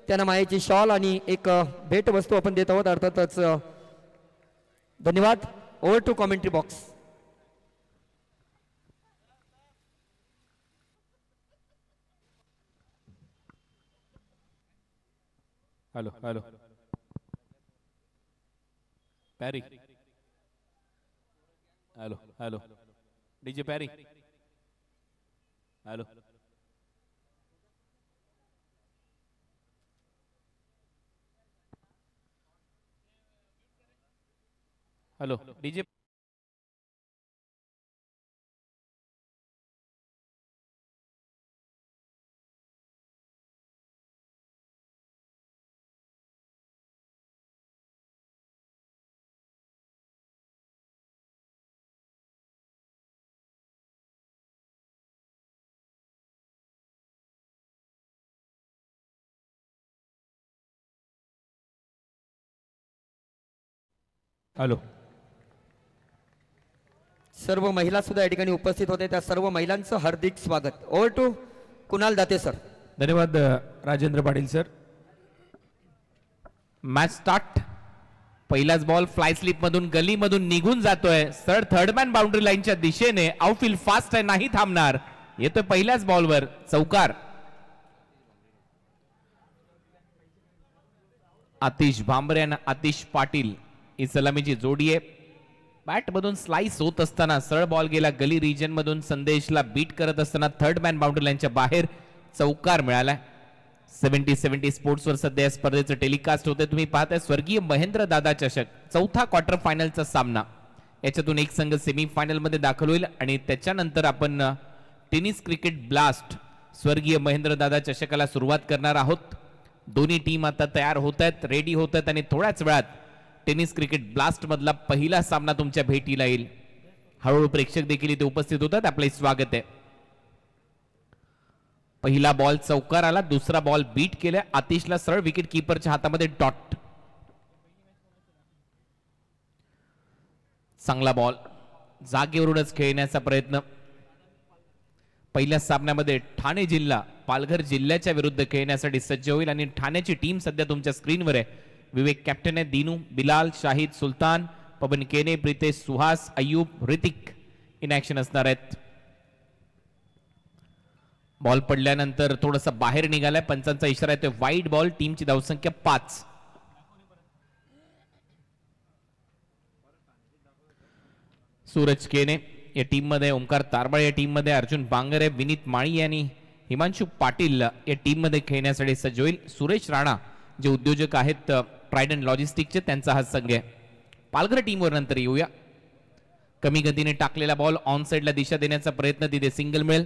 त्यांना मायेची शॉल आणि एक भेट वस्तू आपण देत आहोत. अर्थातच धन्यवाद. Over to commentary box. Hello hello Parry. Hello hello DJ Parry. Hello hello DJ. Hello. सर्व महिला सुद्धा या ठिकाणी उपस्थित होते. त्या सर्व महिलांचं हार्दिक स्वागत. Over to Kunal Date sir. धन्यवाद Rajendra Patil sir. Match start. पहिलाच बॉल फ्लाय स्लिप मधून गलीमधून निघून जातोय. सर थर्ड मॅन बाउंड्री लाईनच्या दिशेने. आउटफील्ड फास्ट आहे, नाही थांबणार. येतोय पहिल्याच बॉलवर चौकार. आतिश भांबरे आणि आतिश पाटील ही सलामीची जोडी आहे. बॅट मधून स्लाइस होत असताना सरळ बॉल गेला गली रिजन मधून. संदेशला बीट करत असताना थर्ड मॅन बाउंड्री लाईनच्या बाहेर चौकार मिळाला. 70-70 स्पोर्ट्स वर सध्या स्पर्धेचं टेलिकास्ट होते. तुम्ही पाहताय स्वर्गीय महेंद्र दादा चषक चौथा क्वार्टर फायनलचा सामना. याच्यातून एक संघ सेमी फायनल मध्ये दाखल होईल आणि त्याच्यानंतर आपण टेनिस क्रिकेट ब्लास्ट स्वर्गीय महेंद्र दादा चषकाला सुरुवात करणार आहोत. दोन्ही टीम आता तयार होत आहेत, रेडी होत आहेत आणि थोड्याच वेळात टेनिस क्रिकेट ब्लास्ट मधला पहिला सामना तुमच्या भेटीला येईल. हळूहळू प्रेक्षक देखील इथे उपस्थित होतात. आपले स्वागत आहे. पहिला बॉल चौकार आला. दुसरा बॉल बीट केला. आतिशला सरळ विकेट कीपरच्या हातामध्ये डॉट. चांगला बॉल. जागेवरूनच खेळण्याचा प्रयत्न. पहिल्या सामन्यामध्ये ठाणे जिल्हा पालघर जिल्ह्याच्या विरुद्ध खेळण्यासाठी सज्ज होईल आणि ठाण्याची टीम सध्या तुमच्या स्क्रीनवर आहे. विवेक कॅप्टन आहे. दिनू, बिलाल, शाहिद, सुलतान, पवन केने, प्रितेश, सुहास, अय्यूब, ऋतिक इन ऍक्शन असणार आहेत. बॉल पडल्यानंतर थोडासा बाहेर निघालाय. पंचांचा इशारा येतोय वाईड बॉल. टीमची धावसंख्या 5. सूरज केने या टीम मध्ये, ओमकार तारबाळ या टीम मध्ये, अर्जुन बांगरे, विनीत माळी आणि हिमांशु पाटील या टीम मध्ये खेळण्यासाठी सज्ज होईल. सुरेश राणा जे उद्योजक आहेत ट्रायडंट लॉजिस्टिकचे, त्यांचा हा संघ आहे. पालघर टीमवर नंतर येऊया. कमी गतीने टाकलेला बॉल ऑन साइडला दिशा देण्याचा प्रयत्न, तिथे सिंगल मिळेल.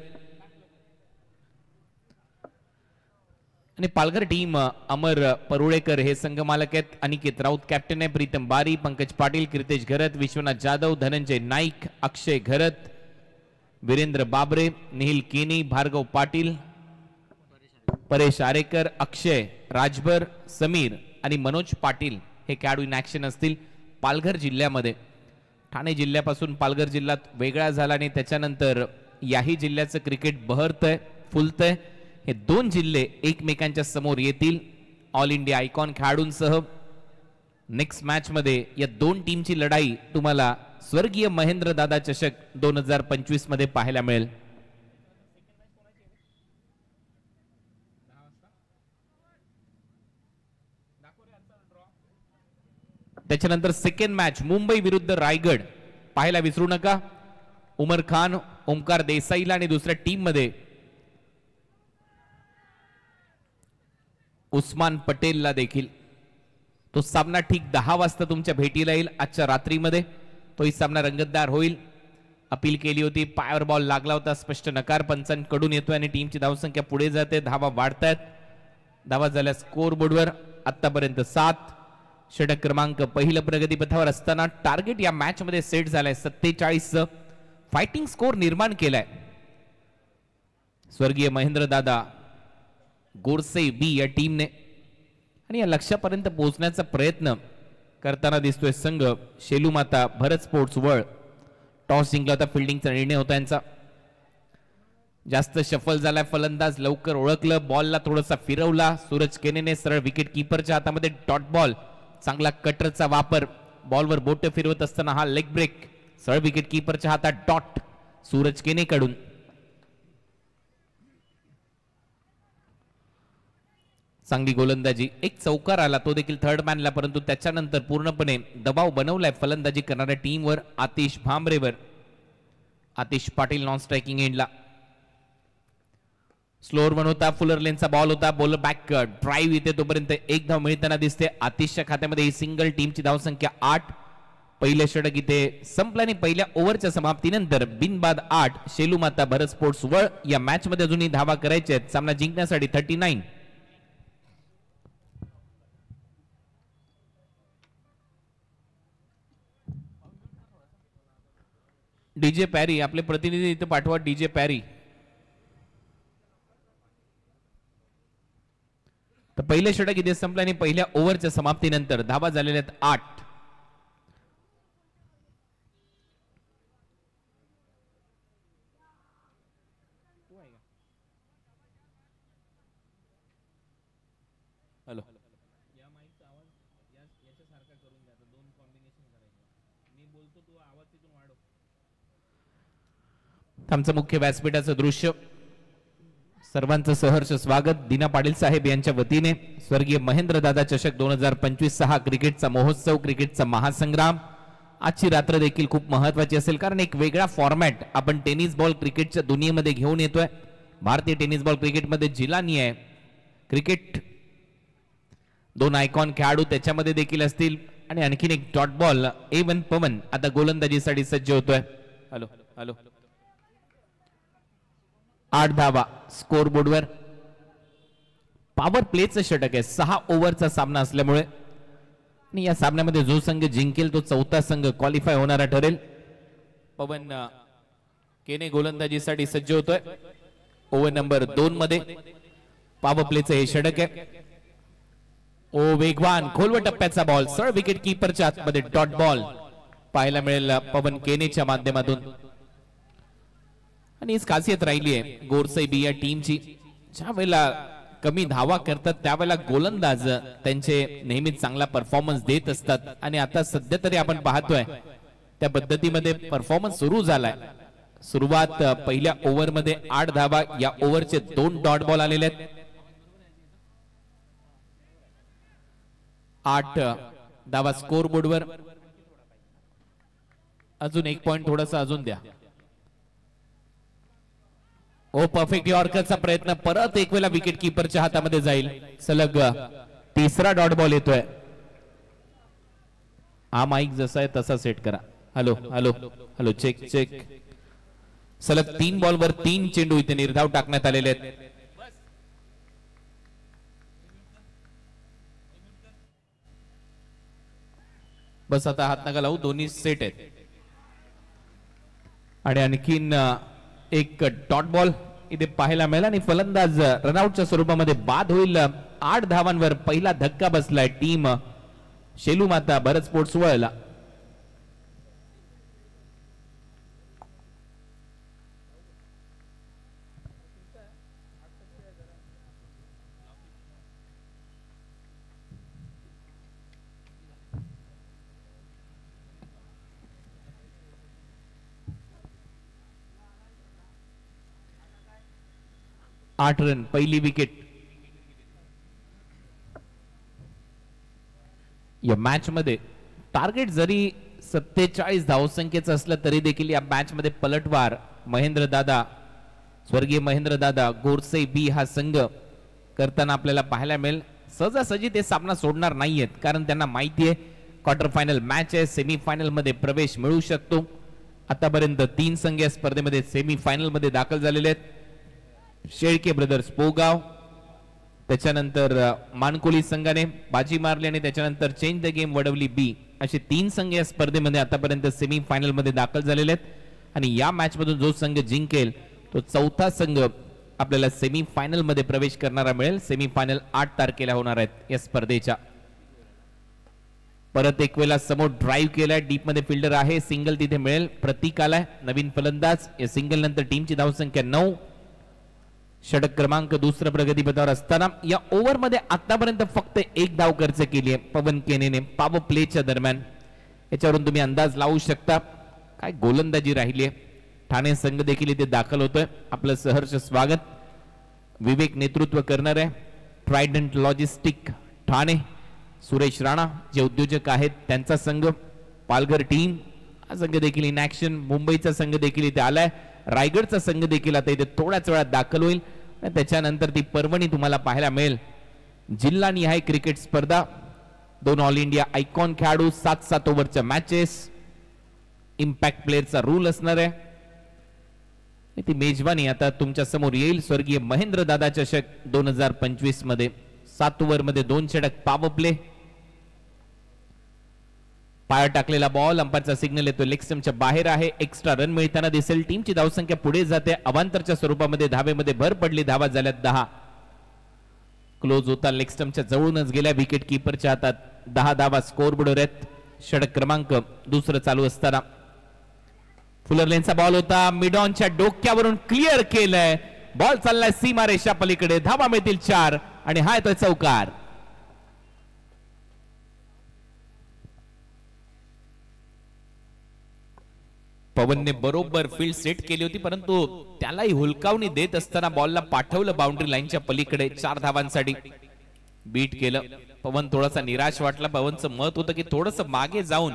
आणि पालघर टीम अमर परुळेकर हे संघ मालक आहेत, अनिकेत राऊत कॅप्टन आहे, प्रीतम बारी, पंकज पाटील, कीर्तेश घरत, विश्वनाथ जाधव, धनंजय नाईक, अक्षय घरत, वीरेंद्र बाबरे, निहिल केनी, भार्गव पाटील, परेश आरेकर, अक्षय राजभर, समीर आणि मनोज पाटील हे खेळाडू इन ऍक्शन असतील. पालघर जिल्ह्यामध्ये ठाणे जिल्ह्यापासून पालघर जिल्ह्यात वेगळा झाला आणि त्याच्यानंतर याही जिल्ह्याचं क्रिकेट बहरतंय, फुलतंय. हे दोन जिल्हे एकमेकांच्या समोर येतील ऑल इंडिया आयकॉन खेळाडूंसह. नेक्स्ट मॅच मध्ये या दोन टीमची लढाई तुम्हाला स्वर्गीय महेंद्र दादा चषक 2025 मध्ये पाहायला मिळेल. त्याच्यानंतर सेकंड मॅच मुंबई विरुद्ध रायगड पाहायला विसरू नका. उमर खान, ओमकार देसाईला आणि दुसऱ्या टीम मध्ये उस्मान पटेलला देखील. तो सामना ठीक 10 वाजता तुमच्या भेटीला येईल आजच्या रात्रीमध्ये. तोही सामना रंगतदार होईल. अपील केली होती, पायावर बॉल लागला होता, स्पष्ट नकार पंचांकडून येतोय आणि टीमची धावसंख्या पुढे जाते, धावा वाढतायत. धावा झाल्या स्कोर बोर्डवर आतापर्यंत 7. षटक क्रमांक पहिलं प्रगतीपथावर असताना टार्गेट या मॅच मध्ये सेट झालाय 47. फायटिंग स्कोर निर्माण केलाय स्वर्गीय महेंद्र दादा गोरसे बी या टीमने आणि या लक्ष्यापर्यंत पोहोचण्याचा प्रयत्न करताना दिसतोय संघ. शेलूमाता भरत स्पोर्ट्स वळ टॉस जिंकला होता, फिल्डिंगचा निर्णय होता यांचा. जास्त शफल झालाय फलंदाज, लवकर ओळखलं, बॉलला थोडासा फिरवला. सूरज केनेने सरळ विकेट कीपरच्या हातामध्ये डॉट बॉल, चांगला कटरचा वापर, बॉलवर बोट फिरवत असताना हा लेग ब्रेक, सरळ विकेट कीपरच्या हातात डॉट सूरज केने कडून. चांगली गोलंदाजी, एक चौकार आला तो देखील थर्ड मॅनला, परंतु त्याच्यानंतर पूर्णपणे दबाव बनवलाय फलंदाजी करणाऱ्या टीमवर, आतिश भांबरेवर. आतिश पाटील नॉन स्ट्रायकिंग एंडला. स्लोअर वन होता, फुलर लेनचा बॉल होता, बॉलर बॅक ड्राईव्ह येते, तोपर्यंत एक धाव मिळताना दिसते. आतिशच्या खात्यामध्ये ही सिंगल, टीमची धावसंख्या 8. पहिले षटक इथे संपलं आणि पहिल्या ओव्हरच्या समाप्तीनंतर बिनबाद 8. शेलूमाता भरत स्पोर्ट्स वळ या मॅच मध्ये अजूनही धावा करायच्या आहेत सामना जिंकण्यासाठी. 39. डीजे पॅरी, आपले प्रतिनिधी इथे पाठवा. DJ Parry. तर पहिले षटक इथे संपलं आणि पहिल्या ओव्हरच्या समाप्तीनंतर धावा झालेल्या आहेत 8. हॅलो, या माईकचा आवाज याच्यासारखा करून द्या, दोन कॉम्बिनेशन करायचं. मी बोलतो तू आवाज तिथून वाढव. आमचं मुख्य व्यासपीठाचं दृश्य, सर्वांचं सहर्ष स्वागत दीना पाटील साहेब यांच्या वतीने. स्वर्गीय महेंद्र दादा चषक 2025 हा क्रिकेटचा महोत्सव, क्रिकेटचा महासंग्राम. आजची रात्र देखील खूप महत्वाची असेल, कारण एक वेगळा फॉर्मॅट आपण टेनिस बॉल क्रिकेटच्या दुनियेमध्ये घेऊन येतोय. भारतीय टेनिस बॉल क्रिकेटमध्ये जिलानी आहे क्रिकेट, 2 आयकॉन खेळाडू त्याच्यामध्ये देखील असतील आणि आणखीन एक डॉट बॉल. A1 पवन आता गोलंदाजीसाठी सज्ज होतोय. हॅलो हॅलो, 8 धावा स्कोर बोर्डवर. पॉवर प्लेचं षटक आहे, 6 ओव्हरचा सामना असल्यामुळे आणि या सामन्यामध्ये जो संघ जिंकेल तो चौथा संघ क्वालिफाय होणारा ठरेल. पवन केने गोलंदाजीसाठी सज्ज होतोय. ओव्हर नंबर 2 मध्ये पॉवर प्लेचं हे षटक आहे. ओ वेगवान खोलवर टप्प्याचा बॉल, सरळ विकेट कीपरच्या आतमध्ये डॉट बॉल पाहायला मिळेल पवन केनेच्या माध्यमातून. आणि हीच खासियत राहिली आहे गोरसे बी या टीमची, ज्या वेळेला कमी धावा करतात त्यावेळेला गोलंदाज त्यांचे नेहमीच चांगला परफॉर्मन्स देत असतात. आणि आता सध्या तरी आपण पाहतोय त्या पद्धतीमध्ये परफॉर्मन्स सुरू झालाय. सुरुवात पहिल्या ओव्हर मध्ये 8 धावा, या ओव्हरचे 2 डॉट बॉल आलेले आहेत. 8 धावा स्कोर बोर्डवर. अजून 1 पॉइंट थोडासा अजून द्या. ओ परफेक्ट यॉर्करचा प्रयत्न, परत एक वेळा विकेट कीपरच्या हातामध्ये जाईल. सलग 3रा डॉट बॉल येतोय. हा माईक जसा आहे तसा सेट करा. Hello hello hello check check. सलग 3 बॉलवर 3 चेंडू इथे निर्धाव टाकण्यात आलेले आहेत. बस आता हात नका लावू, दोन्ही सेट आहेत. आणि आणखीन एक डॉट बॉल इथे पाहायला मिळाला आणि फलंदाज रनआउटच्या स्वरूपामध्ये बाद होईल. 8 धावांवर पहिला धक्का बसलाय टीम शेलू माता भरत स्पोर्ट्स वळला. आठ रन पहिली विकेट. या मॅच मध्ये टार्गेट जरी 47 धावसंख्येचं असलं तरी देखील या मॅच मध्ये पलटवार महेंद्र दादा, स्वर्गीय महेंद्र दादा गोरसे बी हा संघ करताना आपल्याला पाहायला मिळेल. सहजासहजी ते सामना सोडणार नाहीयेत, कारण त्यांना माहिती आहे क्वार्टर फायनल मॅच आहे, सेमी फायनल मध्ये प्रवेश मिळू शकतो. आतापर्यंत 3 संघ या स्पर्धेमध्ये सेमी फायनल मध्ये दाखल झालेले आहेत. शेळके ब्रदर्स पोगाव, त्याच्यानंतर मानकोली संघाने बाजी मारली आणि त्याच्यानंतर change the game Wadavali B, असे 3 संघ या स्पर्धेमध्ये आतापर्यंत सेमी फायनल मध्ये दाखल झालेले आहेत. आणि या मॅच मधून जो संघ जिंकेल तो 4था संघ आपल्याला सेमी फायनल मध्ये प्रवेश करणारा मिळेल. सेमी फायनल 8 तारखेला होणार आहेत या स्पर्धेच्या. परत एक वेळा समोर ड्राईव्ह केलाय, डीप मध्ये फिल्डर आहे, सिंगल तिथे मिळेल. प्रतीक आलाय नवीन फलंदाज. या सिंगल नंतर टीमची धावसंख्या 9. षटक क्रमांक दुसरा प्रगतीपथावर असताना या ओव्हर मध्ये आतापर्यंत फक्त 1 धाव खर्च केली आहे पवन केनेने पॉवर प्लेच्या दरम्यान. याच्यावरून तुम्ही अंदाज लावू शकता काय गोलंदाजी राहिली आहे. ठाणे संघ देखील इथे दाखल होतोय. आपलं सहर्ष स्वागत. विवेक नेतृत्व करणार आहे. ट्रायडंट लॉजिस्टिक ठाणे, सुरेश राणा जे उद्योजक आहेत त्यांचा संघ. पालघर टीम हा संघ देखील इन ऍक्शन. मुंबईचा संघ देखील इथे आलाय. रायगडचा संघ देखील आता इथे थोड्याच वेळात दाखल होईल. त्याच्यानंतर ती पर्वणी तुम्हाला पाहायला मिळेल. जिल्हानिहाय क्रिकेट स्पर्धा, 2 ऑल इंडिया आयकॉन खेळाडू, 7-7 ओव्हरच्या मॅचेस, इम्पॅक्ट प्लेअरचा रूल असणार आहे. ती मेजबानी आता तुमच्या समोर येईल. स्वर्गीय महेंद्र दादा चषक 2025 मध्ये 7 ओव्हर मध्ये 2 षटक पॉवर प्ले. पाया टाकलेला बॉल, अंपायरचा सिग्नल येतो, लेग स्टंपच्या बाहेर आहे. एक्स्ट्रा रन मिळताना दिसेल. टीमची धावसंख्या पुढे जाते. अवांतरच्या स्वरूपामध्ये धावेमध्ये भर पडली. धावा झाल्यात 10. क्लोज होता, लेग स्टंपच्या जवळूनच गेल्या. विकेट किपरच्या हातात 10 धावा स्कोर बोर्डवर आहेत. षटक क्रमांक दुसरं चालू असताना फुलर लेनचा बॉल होता, मिड ऑनच्या डोक्यावरून क्लिअर केलंय. बॉल चाललाय सीमा रेषा पलीकडे. धावा मिळतील 4 आणि हा येतोय चौकार. पवनने बरोबर फील्ड सेट केली होती, परंतु त्यालाही हुलकावणी देत असताना बॉलला पाठवलं बाउंड्री लाईनच्या पलीकडे. 4 धावांसाठी बीट केलं. पवन थोडासा निराश वाटला. पवनचं मत होतं की थोडस मागे जाऊन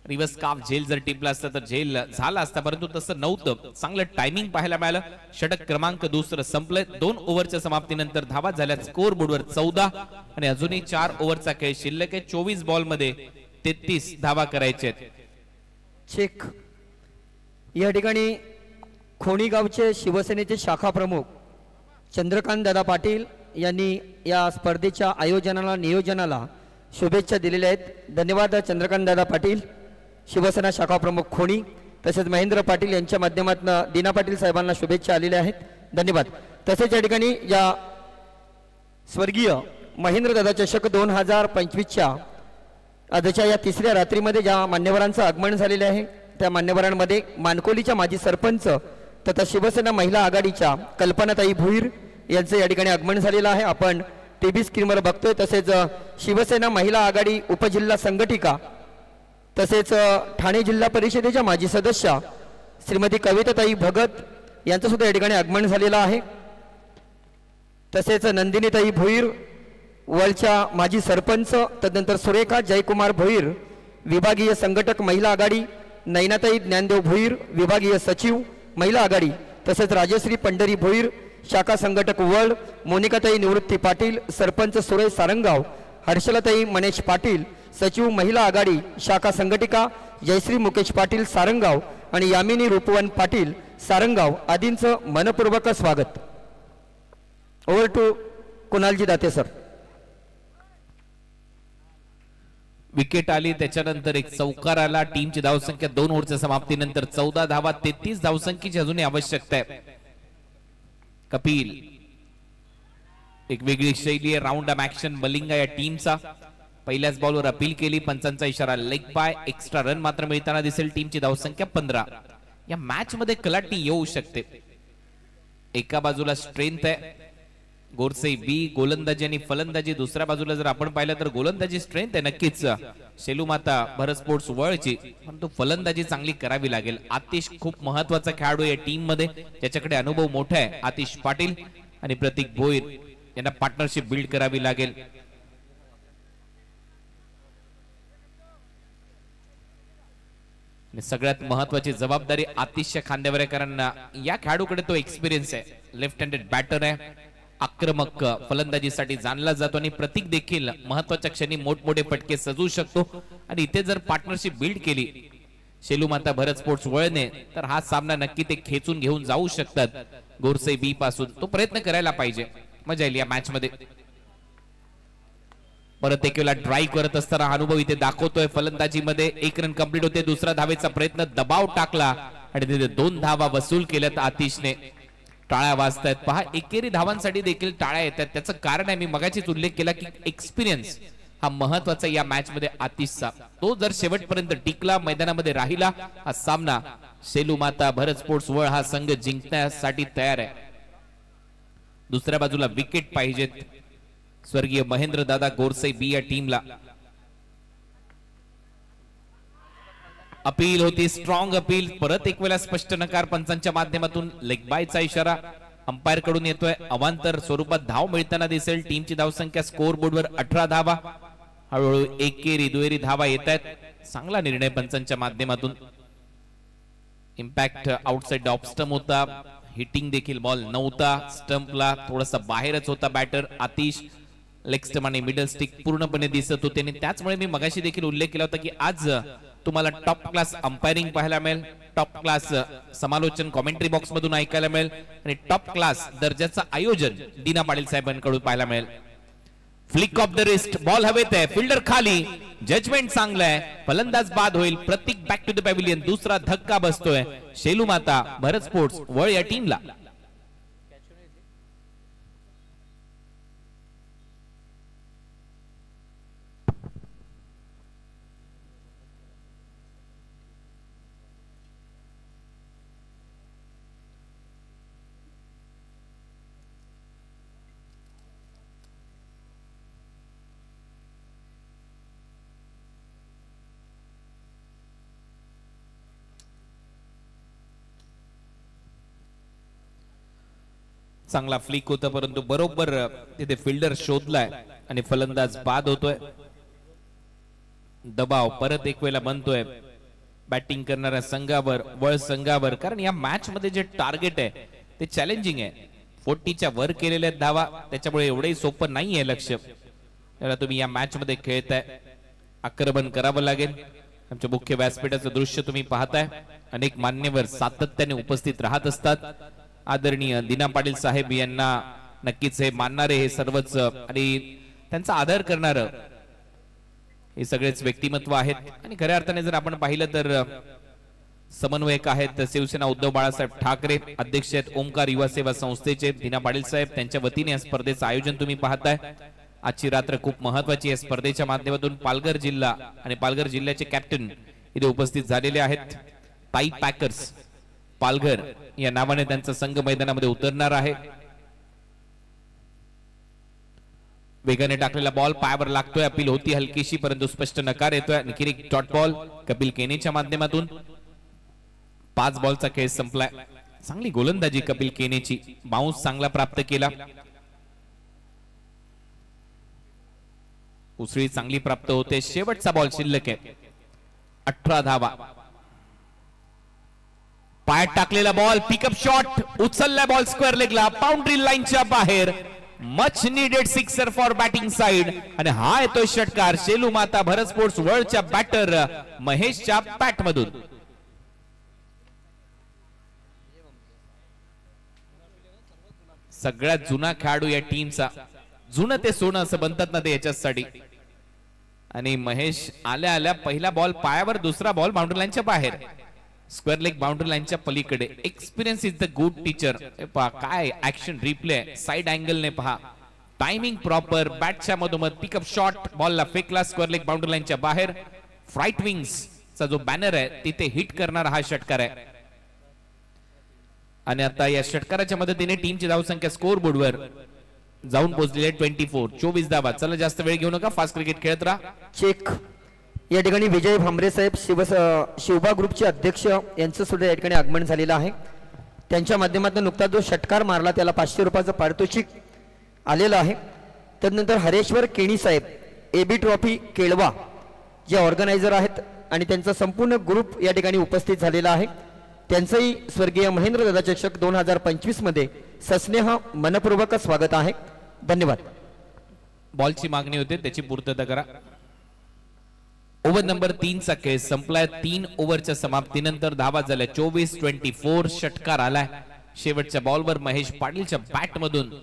रिव्हर्स काफ झेल जर टिपला असता तर झेल झाला असता, परंतु तसं नव्हतं. चांगलं टायमिंग पाहायला मिळालं. षटक क्रमांक दुसरं संपलंय. 2 ओव्हरच्या समाप्तीनंतर धावा झाल्या स्कोर बोर्डवर 14 आणि अजूनही 4 ओव्हरचा खेळ शिल्लक आहे. 24 बॉल मध्ये 33 धावा करायचे आहेत. चेक. या ठिकाणी खोणी गावचे शिवसेनेचे शाखा प्रमुख चंद्रकांत दादा पाटील यांनी या स्पर्धेच्या आयोजनाला नियोजनाला शुभेच्छा दिलेल्या आहेत. धन्यवाद चंद्रकांत दादा पाटील, शिवसेना शाखा प्रमुख खोणी. तसेच महेंद्र पाटील यांच्या माध्यमातून दीना पाटील साहेबांना शुभेच्छा आलेल्या आहेत. धन्यवाद. तसेच या ठिकाणी या स्वर्गीय महेंद्र दादा चषक 2025च्या आजच्या या 3ऱ्या रात्रीमध्ये ज्या मान्यवरांचं आगमन झालेले आहे त्या मान्यवरांमध्ये मानकोलीच्या माजी सरपंच तथा शिवसेना महिला आघाडीच्या कल्पनाताई भुईर यांचं या ठिकाणी आगमन झालेलं आहे. आपण टीव्ही स्क्रीनवर बघतोय. तसेच शिवसेना महिला आघाडी उपजिल्हा संघटिका तसेच ठाणे जिल्हा परिषदेच्या माजी सदस्य श्रीमती कविताताई भगत यांचं सुद्धा या ठिकाणी आगमन झालेलं आहे. तसेच नंदिनीताई भुईर वळच्या माजी सरपंच, तदनंतर सुरेखा जयकुमार भुईर विभागीय संघटक महिला आघाडी, नैनाताई ज्ञानदेव भुईर विभागीय सचिव महिला आघाडी, तसेच राजश्री पंढरी भुईर शाखा संघटक वळ, मोनिकाताई निवृत्ती पाटील सरपंच सुरेश सारंगाव, हर्षलाताई मनेश पाटील सचिव महिला आघाडी शाखा संघटिका जयश्री मुकेश पाटील सारंगाव आणि यामिनी रूपवन पाटील सारंगाव आदींचं मनपूर्वक स्वागत. Over to कुणालजी Date sir. Wicket आली, त्याच्यानंतर एक चौकार आला. टीमची धावसंख्या 2 ओव्हरच्या समाप्तीनंतर 14 धावा, 33 धावसंख्येची अजूनही आवश्यकता आहे. कपिल एक वेगळी शैली आहे, राऊंड ऑफ ऍक्शन बलिंग या टीमचा. पहिल्याच बॉलवर अपील केली, पंचांचा इशारा लेग बाय. एक्स्ट्रा रन मात्र मिळताना दिसेल. टीमची धावसंख्या 15. या मॅच मध्ये कलाटणी येऊ शकते. एका बाजूला स्ट्रेंथ आहे गोरसे बी गोलंदाजी आणि फलंदाजी, दुसऱ्या बाजूला जर आपण पाहिलं तर गोलंदाजी स्ट्रेंथ आहे नक्कीच शेलूमाता भरत स्पोर्ट्स वर्ल्डची, परंतु फलंदाजी चांगली करावी लागेल. आतिश खूप महत्वाचा खेळाडू आहे टीम मध्ये, ज्याच्याकडे अनुभव मोठा आहे. आतिश पाटील आणि प्रतीक भोईर यांना पार्टनरशिप बिल्ड करावी लागेल. सगळ्यात महत्वाची जबाबदारी आतिशच्या खांद्यावर आहे, कारण या खेळाडूकडे तो एक्सपिरियन्स आहे. लेफ्ट हँडेड बॅटर आहे, आक्रमक फलंदाजीसाठी जाणला जातो आणि प्रतीक देखील महत्वाच्या क्षणी मोठमोठे फटके सजवू शकतो. आणि इथे जर पार्टनरशिप बिल्ड केली शेलूमाता भरत स्पोर्ट्स वर्ल्डने तर हा सामना नक्की ते खेचून घेऊन जाऊ शकतात गोरसे बी पासून. तो प्रयत्न करायला पाहिजे, मजा येईल या मॅच मध्ये. परत एक वेळा ड्राईव्ह करत असताना अनुभव इथे दाखवतोय. फलंदाजीमध्ये 1 रन कंप्लीट होते. दुसरा धावेचा प्रयत्न, दबाव टाकला आणि तिथे 2 धावा वसूल केल्यात आतिशने. टाळ्या वाजतायत पहा, एकेरी धावांसाठी देखील टाळ्या येतात. त्याचं कारण आहे, मी मगाचीच उल्लेख केला की एक्सपिरियन्स हा महत्वाचा या मॅच मध्ये आतिशचा. तो जर शेवटपर्यंत टिकला, मैदानामध्ये राहिला, हा सामना शेलूमाता भरत स्पोर्ट्स वर्ल्ड हा संघ जिंकण्यासाठी तयार आहे. दुसऱ्या बाजूला विकेट पाहिजेत स्वर्गीय महेंद्र दादा गोरसे बी या टीमला. अपील होती, स्ट्रॉंग अपील. परत एक वेळा स्पष्ट नकार पंचांच्या माध्यमातून. लेग बायचा इशारा अंपायर कडून येतोय. अवांतर स्वरूपात धाव मिळताना दिसेल. टीमची धावसंख्या स्कोर बोर्डवर 18 धावा. हळूहळू एकेरी दुहेरी धावा येत आहेत. चांगला निर्णय पंचांच्या माध्यमातून. इम्पॅक्ट आउटसाइड ऑफ स्टंप होता, हिटिंग देखील बॉल नव्हता. स्टंपला थोडासा बाहेरच होता बॅटर आतिश. लेग स्टंप आणि मिडल स्टिक पूर्णपणे दिसत होते आणि त्याचमुळे मी मगाशी देखील उल्लेख केला होता की आज तुम्हाला टॉप क्लास अंपायरिंग पाहायला मिळेल, टॉप क्लास समालोचन कॉमेंट्री बॉक्स मधून ऐकायला मिळेल आणि टॉप क्लास दर्जाचं आयोजन दीना पाटील साहेबांकडून पाहायला मिळेल. Flick of the wrist, ball हवेत आहे, फिल्डर खाली, जजमेंट चांगलं आहे, फलंदाज बाद होईल. प्रतीक बॅक टू द पॅव्हिलियन. दुसरा धक्का बसतोय शेलूमाता भरत स्पोर्ट्स वर्ल्ड या टीमला. चांगला फ्लिक होता, परंतु बरोबर तिथे फिल्डर शोधलाय आणि फलंदाज बाद होतोय. दबाव परत एक वेळा बनतोय बॅटिंग करणाऱ्या संघावर, वर्ल्ड संघावर, कारण या मॅच मध्ये जे टार्गेट आहे ते चॅलेंजिंग आहे. 40च्या वर केलेल्या धावा, त्याच्यामुळे एवढंही सोपं नाहीये लक्ष. त्याला तुम्ही या मॅच मध्ये खेळताय, आक्रमण करावं लागेल. आमच्या मुख्य व्यासपीठाचं दृश्य तुम्ही पाहताय. अनेक मान्यवर सातत्याने उपस्थित राहत असतात. आदरणीय दीना पाटील साहेब यांना नक्कीच हे मानणारे हे सर्वच आणि त्यांचा आदर करणार हे सगळेच व्यक्तिमत्व आहेत. आणि खऱ्या अर्थाने जर आपण पाहिलं तर समन्वयक आहेत शिवसेना उद्धव बाळासाहेब ठाकरे, अध्यक्ष आहेत ओमकार युवा सेवा संस्थेचे दीना पाटील साहेब. त्यांच्या वतीने या स्पर्धेचं आयोजन तुम्ही पाहताय. आजची रात्र खूप महत्वाची आहे. स्पर्धेच्या माध्यमातून पालघर जिल्हा आणि पालघर जिल्ह्याचे कॅप्टन इथे उपस्थित झालेले आहेत. ताई पॅकर्स पालघर या नावाने त्यांचा संघ मैदानामध्ये उतरणार आहे. वेगाने टाकलेला बॉल पायावर लागतोय. अपील होती हलकीशी, परंतु स्पष्ट नकार येतोय. आणखी एक डॉट बॉल कपिल केनेच्या माध्यमातून. 5 बॉलचा खेळ संपलाय. चांगली गोलंदाजी कपिल केनेची, बाउन्स चांगला प्राप्त केला, उसळी चांगली प्राप्त होते. शेवटचा बॉल शिल्लक आहे. 18 धावा. पायात टाकलेला बॉल, पिकअप शॉट, उचलला बॉल स्क्वेअर लेगला, बाउंड्री लाईनच्या बाहेर. Much needed sixer for batting side आणि हा येतोय षटकार शेलू माता भरत स्पोर्ट्स वर्ल्डच्या बॅटर महेशच्या बॅट मधून. सगळ्यात जुना खेळाडू या टीमचा, जुनं ते सोनं असं म्हणतात ना ते याच्यासाठी. आणि महेश आल्या आल्या पहिला बॉल पायावर, दुसरा बॉल बाउंड्री लाईनच्या बाहेर, स्क्वेअर लेग बाउंड्री लाईनच्या पलीकडे. Experience is the good teacher. पहा काय ऍक्शन रिप्ले, साइड अँगल ने पहा, टायमिंग प्रॉपर, बॅटच्या मधोमध पिकअप शॉट, बॉलला फेकला स्क्वेअर लेग बाउंड्री लाईनच्या बाहेर. फ्राईट विंग्स चा जो बॅनर आहे तिथे हिट करणारा हा षटकार आहे. आणि आता या षटकाराच्या मदतीने टीमची धावसंख्या स्कोर बोर्डवर जाऊन पोहोचलेली 24 धावा. चला जास्त वेळ घेऊ नका, फास्ट क्रिकेट खेळत राहा. चेक या ठिकाणी विजय भांबरे साहेब शिवबा ग्रुपचे अध्यक्ष यांचं सुद्धा या ठिकाणी आगमन झालेलं आहे. त्यांच्या माध्यमातून नुकताच जो षटकार मारला त्याला 500 रुपयाचं पारितोषिक आलेलं आहे. त्यानंतर हरेश्वर केणी साहेब एबी ट्रॉफी केळवा जे ऑर्गनायझर आहेत आणि त्यांचा संपूर्ण ग्रुप या ठिकाणी उपस्थित झालेला आहे. त्यांचंही स्वर्गीय महेंद्र दादा चषक 2025 मध्ये सस्नेह मनपूर्वक स्वागत आहे. धन्यवाद. बॉलची मागणी होते त्याची पूर्तता करा. ओव्हर नंबर 3 चा खेळ संपलाय. 3 ओव्हरच्या समाप्तीनंतर धावा झाल्या 24-24. षटकार आलाय शेवटच्या बॉलवर महेश पाटीलच्या बॅट मधून.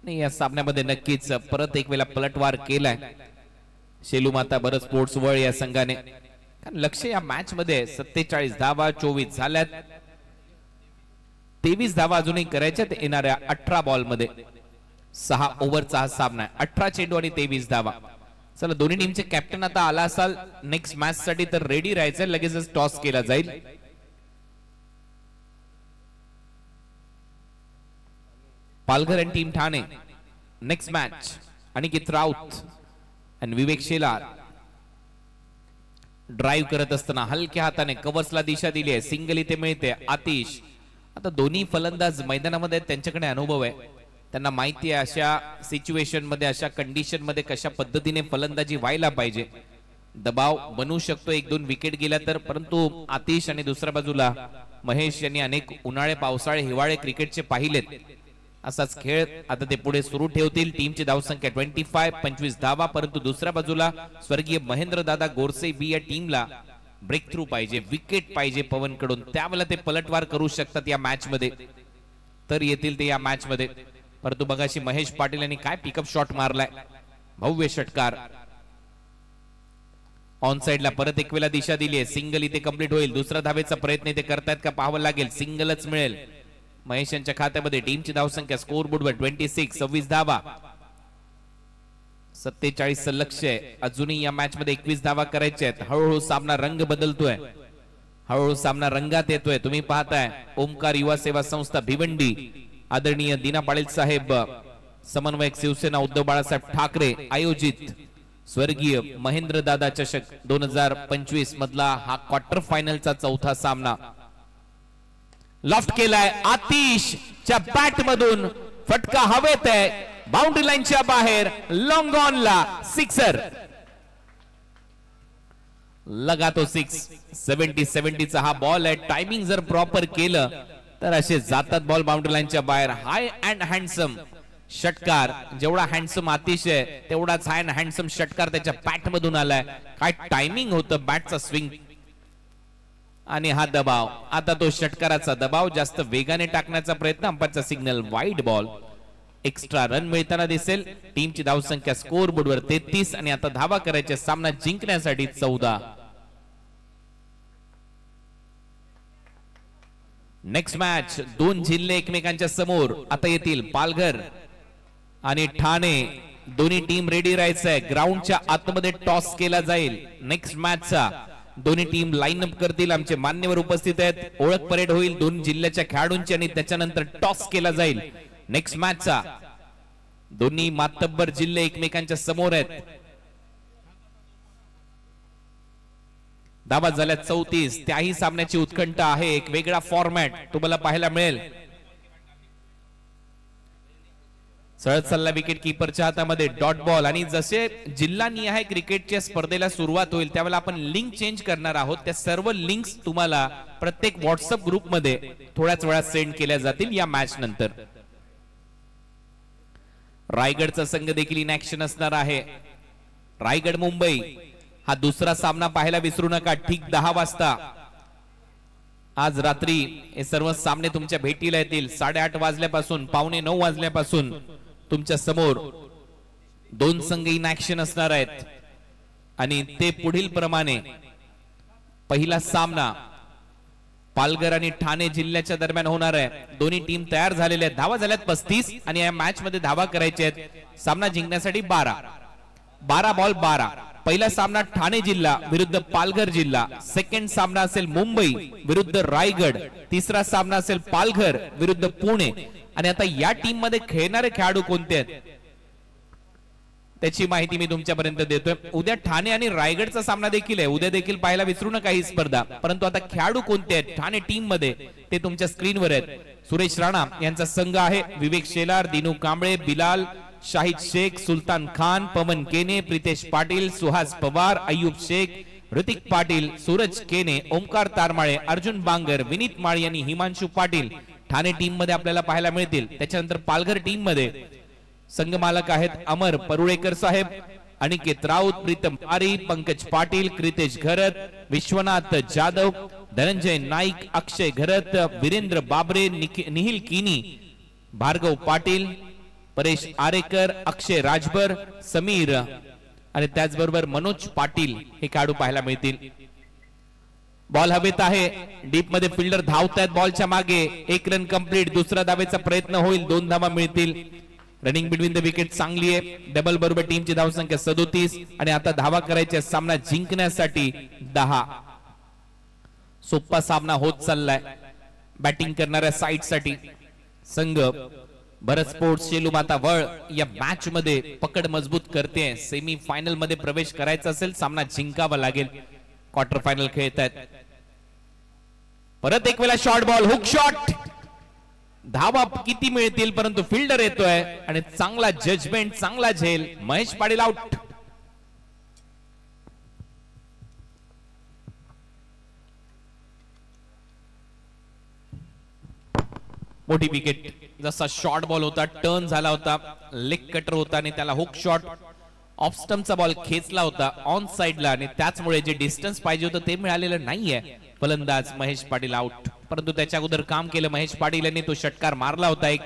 या सामन्यामध्ये नक्कीच परत एक वेळा पलटवार केलाय शेलू माता भरत स्पोर्ट्स वर्ल्ड या संघाने. लक्ष या मॅच मध्ये 47 धावा 24 झाल्यात. 23 धावा अजूनही करायच्यात येणाऱ्या 18 बॉल मध्ये. 6 ओव्हरचा हा सामना आहे. 18 चेंडू आणि 23 धावा. चला दोन्ही टीमचे कॅप्टन आता आला असाल नेक्स्ट मॅच साठी तर रेडी राहायचं, लगेचच टॉस केला जाईल. पालघर आणि team Thane next match. Aniket Raut आणि विवेक शेलार ड्राइव्ह करत असताना हलक्या हाताने कव्हर्सला दिशा दिली आहे. सिंगल इथे मिळते. आतिश आता दोन्ही फलंदाज मैदानामध्ये त्यांच्याकडे अनुभव आहे, त्यांना माहिती आहे अशा सिच्युएशन मध्ये अशा कंडिशन मध्ये कशा पद्धतीने फलंदाजी व्हायला पाहिजे. दबाव बनवू शकतो 1-2 विकेट गेल्या तर, परंतु आतिश आणि दुसऱ्या बाजूला महेश यांनी अनेक उन्हाळे पावसाळे हिवाळे क्रिकेटचे पाहिलेत. असाच खेळ आता ते पुढे सुरू ठेवतील. टीमची धावसंख्या 25 धावा, परंतु दुसऱ्या बाजूला स्वर्गीय महेंद्र दादा गोरसे बी या टीमला ब्रेक थ्रू पाहिजे, विकेट पाहिजे पवन कडून. त्यावेळेला ते पलटवार करू शकतात या मॅच मध्ये, तर येतील ते या मॅच मध्ये. परंतु बघाशी महेश पाटील यांनी काय पिकअप शॉट मारलाय, भव्य षटकार. ऑन साइडला परत एक वेळा दिशा दिली आहे. सिंगल इथे कंप्लीट होईल. दुसरा धावेचा प्रयत्न इथे करतायत का पाहावं लागेल. सिंगलच मिळेल महेश यांच्या खात्यामध्ये. टीमची धावसंख्या स्कोर बोर्डवर 26 धावा. 47 लक्ष आहे. अजूनही या मॅच मध्ये 21 धावा करायच्या आहेत. हळूहळू सामना रंग बदलतोय, हळूहळू सामना रंगात येतोय. तुम्ही पाहताय ओमकार युवा सेवा संस्था भिवंडी, आदरणीय दीना पाटील साहेब समन्वयक शिवसेना उद्धव बाळासाहेब ठाकरे आयोजित स्वर्गीय महेंद्र दादा चषक 2025 मधला हा क्वार्टर फायनलचा चौथा सामना. लॉफ्ट केलाय आतिश च्या बॅट मधून, फटका हवेत आहे बाउंड्री लाईनच्या बाहेर. लॉंग ऑन ला सिक्सर लगा तो 6. 70 चा हा बॉल आहे. टायमिंग जर प्रॉपर केलं तर असे जातात बॉल बाउंड्री लाईनच्या बाहेर. हाय अँड हँडसम षटकार. जेवढा हँडसम आतिश आहे तेवढाच हाय अँड हँडसम षटकार त्याच्या बॅट मधून आलाय. काय टायमिंग होतं बॅटचा स्विंग आणि हा दबाव. आता तो षटकाराचा दबाव जास्त वेगाने टाकण्याचा प्रयत्न. अंपायरचा signal wide ball. Extra run मिळताना दिसेल. टीमची धावसंख्या स्कोर बोर्डवर 33 आणि आता धावा करायच्या सामना जिंकण्यासाठी 14. Next match. दोन जिल्हे एकमेकांच्या समोर आता येतील. पालघर आणि ठाणे दोन्ही टीम रेडी राहायचंय. ग्राउंडच्या आतमध्ये टॉस केला जाईल नेक्स्ट मॅचचा. दोन्ही टीम लाईन अप करतील. आमचे मान्यवर उपस्थित आहेत. ओळख परेड होईल दोन जिल्ह्याच्या खेळाडूंची आणि त्याच्यानंतर टॉस केला जाईल नेक्स्ट मॅचचा. दोन्ही मातब्बर जिल्हे एकमेकांच्या समोर आहेत. धावा झाल्या 34. त्याही सामन्याची उत्कंठा आहे. एक वेगळा फॉर्मॅट तुम्हाला पाहायला मिळेल. सरळ सल्ला विकेट कीपरच्या हातामध्ये डॉट बॉल. आणि जसे जिल्हा निहाय क्रिकेटच्या स्पर्धेला सुरुवात होईल त्यावेळेला आपण लिंक चेंज करणार आहोत. त्या सर्व लिंक्स तुम्हाला प्रत्येक व्हॉट्सअप ग्रुपमध्ये थोड्याच वेळात सेंड केल्या जातील या मॅच नंतर. रायगडचा संघ देखील इन ऍक्शन असणार आहे. रायगड मुंबई हा दुसरा सामना पाहायला विसरू नका. ठीक 10 वाजता आज रात्री हे सर्व सामने तुमच्या भेटीला येतील. 8:30 वाजल्यापासून 8:45 वाजल्यापासून तुमच्या समोर 2 संघ इन ऍक्शन असणार आहेत आणि ते पुढील प्रमाणे. पहिला सामना पालघर आणि ठाणे जिल्ह्याच्या दरम्यान होणार आहे. दोन्ही टीम तयार झालेल्या आहेत. धावा झाल्यात 35 आणि या मॅच मध्ये धावा करायच्या आहेत. सामना जिंकण्यासाठी 12 बॉल 12. पहिला सामना ठाणे जिल्हा विरुद्ध पालघर जिल्हा. सेकंड सामना असेल मुंबई विरुद्ध रायगड. तिसरा सामना असेल पालघर विरुद्ध पुणे. आणि आता या टीम मध्ये खेळणारे खेळाडू कोणते आहेत त्याची माहिती मी तुमच्यापर्यंत देतोय. उद्या ठाणे आणि रायगडचा सामना देखील आहे. उद्या देखील पाहायला विसरू नका ही स्पर्धा. परंतु आता खेळाडू कोणते आहेत ठाणे टीम मध्ये ते तुमच्या स्क्रीनवर आहेत. सुरेश राणा यांचा संघ आहे. विवेक शेलार, दिनू कांबळे, बिलाल, शाहिद शेख, सुलतान खान, पवन केने, प्रितेश पाटील, सुहास पवार, अय्यूब शेख, ऋतिक पाटील, सूरज केने, ओमकार तारमाळे, अर्जुन बांगर, विनीत माळी आणि हिमांशु पाटील ठाणे टीम मध्ये आपल्याला पाहायला मिळतील. त्याच्यानंतर पालघर टीम मध्ये संघ मालक आहेत अमर परुळेकर साहेब, अनिकेत राऊत, प्रीतम आरी, पंकज पाटील, क्रितेश घरत, विश्वनाथ जाधव, धनंजय नाईक, अक्षय घरत, वीरेंद्र बाबरे, निहिल किनी, भार्गव पाटील, परेश आरेकर, अक्षय राजभर, समीर आणि त्याचबरोबर मनोज पाटील हे खेळाडू पाहायला मिळतील. बॉल हवेत आहे. डीप मध्ये फिल्डर धावतायत बॉलच्या मागे. 1 रन कंप्लीट. दुसरा धावेचा प्रयत्न होईल. 2 धावा मिळतील. रनिंग बिटवीन द विकेट चांगली आहे. डबल बरोबर टीमची धावसंख्या 37 आणि आता धावा करायच्या सामना जिंकण्यासाठी 10. सोपा सामना होत चाललाय बॅटिंग करणाऱ्या साइड साठी. संघ भरत स्पोर्ट्स शेलूमाता वळ या मॅच मध्ये पकड मजबूत करते. सेमी फायनल मध्ये प्रवेश करायचा असेल सामना जिंकावा लागेल. क्वार्टर फायनल खेळत आहेत. परत एक वेळा शॉर्ट बॉल, हुक शॉट. धावा किती मिळतील परंतु फिल्डर येतोय आणि चांगला जजमेंट, चांगला झेल. महेश पाटील आउट. मोठी विकेट. जसा शॉर्ट बॉल होता, टर्न झाला होता, लेग कटर होता आणि त्याला हुक शॉट ऑफ स्टंपचा बॉल खेचला होता ऑन साइडला आणि त्याचमुळे जे डिस्टन्स पाहिजे होतं ते मिळालेलं नाहीये. फलंदाज महेश पाटील आउट. परंतु त्याच्या अगोदर काम केलं महेश पाटील यांनी. तो षटकार मारला होता एक.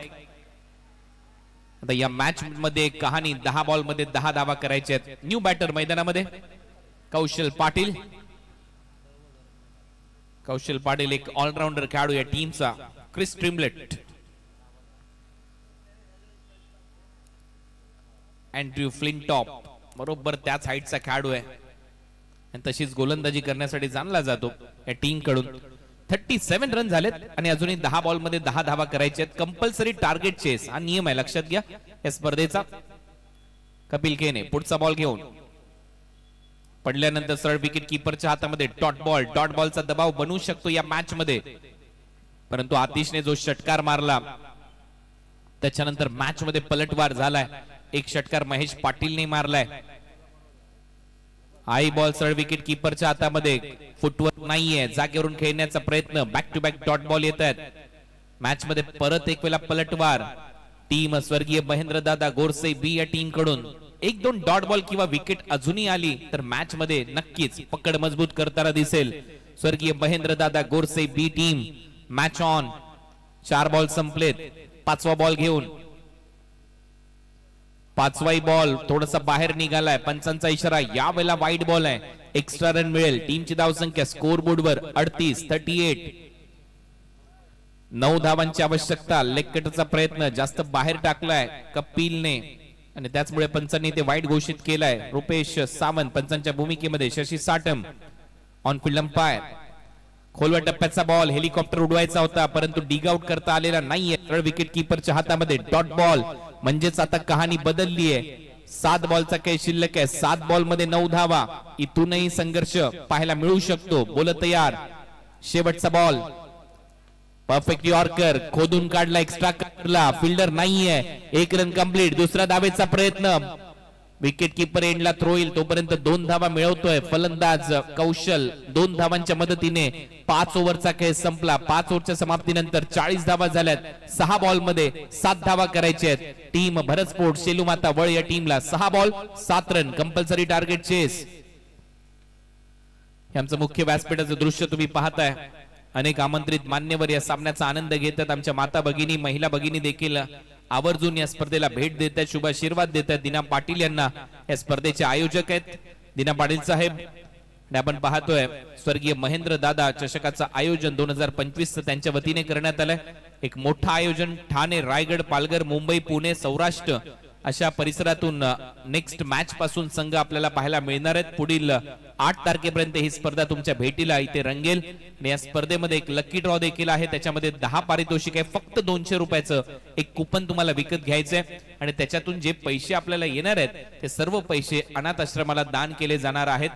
आता या मॅच मध्ये कहाणी 10 बॉल मध्ये 10 धावा करायच्या आहेत. न्यू बॅटर मैदानामध्ये कौशल पाटील. कौशल पाटील एक ऑलराऊंडर खेळाडू या टीमचा. क्रिस ट्रिमलेट, अँड्र्यू फ्लिंटॉप बरोबर त्याच हाईटचा खेळाडू आहे आणि तशीच गोलंदाजी करण्यासाठी जाणला जातो या टीम कडून. 37 रन झालेत आणि अजूनही 10 बॉल मध्ये 10 धावा करायच्या आहेत. कंपल्सरी टार्गेट चेस हा नियम आहे, लक्षात घ्या या स्पर्धेचा. कपिल केने पुढचा बॉल घेऊन पडल्यानंतर सरळ विकेट कीपरच्या हातामध्ये डॉट बॉल. डॉट बॉलचा दबाव बनवू शकतो या मॅच मध्ये, परंतु आतिशने जो षटकार मारला त्याच्यानंतर मॅच मध्ये पलटवार झालाय. एक षटकार महेश पाटीलने मारलाय. आई बॉल सरळ विकेट कीपरच्या हातामध्ये. फुटवर्क नाहीये. जागेवरून खेळण्याचा प्रयत्न. Back to back dot ball येत आहेत. मॅच मध्ये परत एक वेळा पलटवार. टीम स्वर्गीय महेंद्रदादा गोरसे बी या टीम कडून 1-2 डॉट बॉल किंवा विकेट अजूनही आली तर मॅच मध्ये नक्कीच पकड मजबूत करताना दिसेल स्वर्गीय महेंद्रदादा Gorse B team. Match on. 4 ball संपलेत. 5वा बॉल घेऊन 5वाही बॉल थोडासा बाहेर निघालाय. पंचांचा इशारा. यावेळेला वाईड बॉल आहे. एक्स्ट्रा रन मिळेल. टीमची धावसंख्या स्कोर बोर्डवर 38. 9 धावांची आवश्यकता. लेग कटरचा प्रयत्न जास्त बाहेर टाकलाय कपिलने आणि त्याचमुळे पंचांनी ते वाईड घोषित केलाय. रुपेश सावंत पंचांच्या भूमिकेमध्ये. शशी साटम ऑन फील्ड अंपायर. खोलवा टप्प्याचा बॉल. हेलिकॉप्टर उडवायचा होता परंतु डिग आउट करता आलेला नाहीये. सरळ विकेट कीपरच्या हातामध्ये. डॉट बॉल म्हणजेच आता कहाणी बदलली आहे. 7 बॉलचा खेळ शिल्लक आहे. 7 बॉल मध्ये 9 धावा. इथूनही संघर्ष पाहायला मिळू शकतो. बोल तयार. शेवटचा बॉल. परफेक्ट यॉर्कर खोदून काढला. एक्स्ट्रा करला. फिल्डर नाहीये. 1 रन कंप्लीट. दुसरा धावेचा प्रयत्न. विकेट कीपर एंडला थ्रो येईल तोपर्यंत 2 धावा मिळवतोय फलंदाज कौशल. 2 धावांच्या मदतीने 5 ओव्हरचा खेळ संपला. 5 ओव्हरच्या समाप्तीनंतर 40 धावा झाल्यात. 6 बॉल मध्ये 7 धावा करायच्या आहेत. टीम भरत स्पोर्ट शेलूमाता वळ या टीमला 6 ball 7 run compulsory target chase. आमचं मुख्य व्यासपीठाचं दृश्य तुम्ही पाहताय. अनेक आमंत्रित मान्यवर या सामन्याचा आनंद घेतात. आमच्या माता भगिनी महिला भगिनी देखील आवर्जून या स्पर्धेला भेट देतात, शुभ आशीर्वाद देतात. दिना पाटील यांना या स्पर्धेचे आयोजक आहेत दिना पाटील साहेब. आपण पाहतोय स्वर्गीय महेंद्र दादा चषकाचं आयोजन 2025 त्यांच्या वतीने करण्यात आलंय. एक मोठं आयोजन ठाणे, रायगड, पालघर, मुंबई, पुणे, सौराष्ट्र अशा परिसरातून नेक्स्ट मॅच पासून संघ आपल्याला पाहायला मिळणार आहेत. पुढील 8 तारखेपर्यंत ही स्पर्धा तुमच्या भेटीला इथे रंगेल. आणि या स्पर्धेमध्ये एक लकी ड्रॉ देखील आहे. त्याच्यामध्ये 10 पारितोषिक आहे. फक्त 200 रुपयाचं एक कुपन तुम्हाला विकत घ्यायचंय आणि त्याच्यातून जे पैसे आपल्याला येणार आहेत ते सर्व पैसे अनाथ आश्रमाला दान केले जाणार आहेत.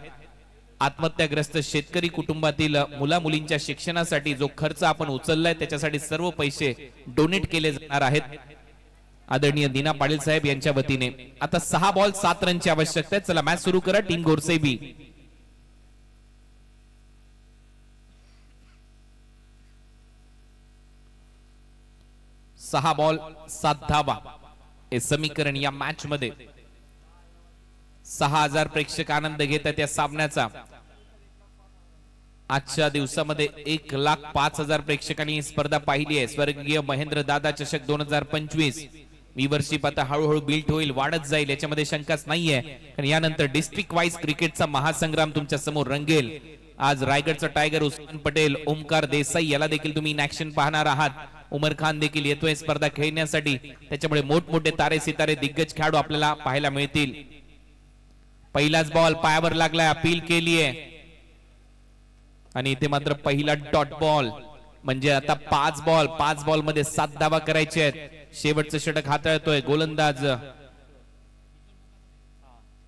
आत्महत्याग्रस्त शेतकरी कुटुंबातील मुला मुलींच्या शिक्षणासाठी जो खर्च आपण उचललाय त्याच्यासाठी सर्व पैसे डोनेट केले जाणार आहेत. आदरणीय दिना पाटील साहेब यांच्या वतीने आता 6 बॉल 7 रनची आवश्यकता आहे. चला मॅच सुरू करा. टीम गोरसेबी 6 बॉल 7 धावा हे समीकरण या मॅच मध्ये. 6000 प्रेक्षक आनंद घेतात या सामन्याचा. आजच्या दिवसामध्ये 1,05,000 प्रेक्षकांनी ही स्पर्धा पाहिली आहे. स्वर्गीय महेंद्र दादा चषक 2025 वीवरशिप आता हळूहळू बिल्ट होईल, वाढत जाईल, याच्यामध्ये शंकाच नाहीये. कारण यानंतर डिस्ट्रिक्ट वाईज क्रिकेटचा महासंग्राम तुमच्या समोर रंगेल. आज रायगडचा टायगर उस्मान पटेल, ओमकार देसाई याला देखील तुम्ही इन ऍक्शन पाहणार आहात. उमर खान देखील येतोय स्पर्धा खेळण्यासाठी. त्याच्यामुळे मोठमोठे तारे सितारे दिग्गज खेळाडू आपल्याला पाहायला मिळतील. पहिलाच बॉल पायावर लागलाय, अपील केली आहे आणि इथे मात्र पहिला डॉट बॉल. म्हणजे आता 5 बॉल मध्ये 7 धावा करायचे आहेत. शेवटचं षटक हाताळतोय गोलंदाज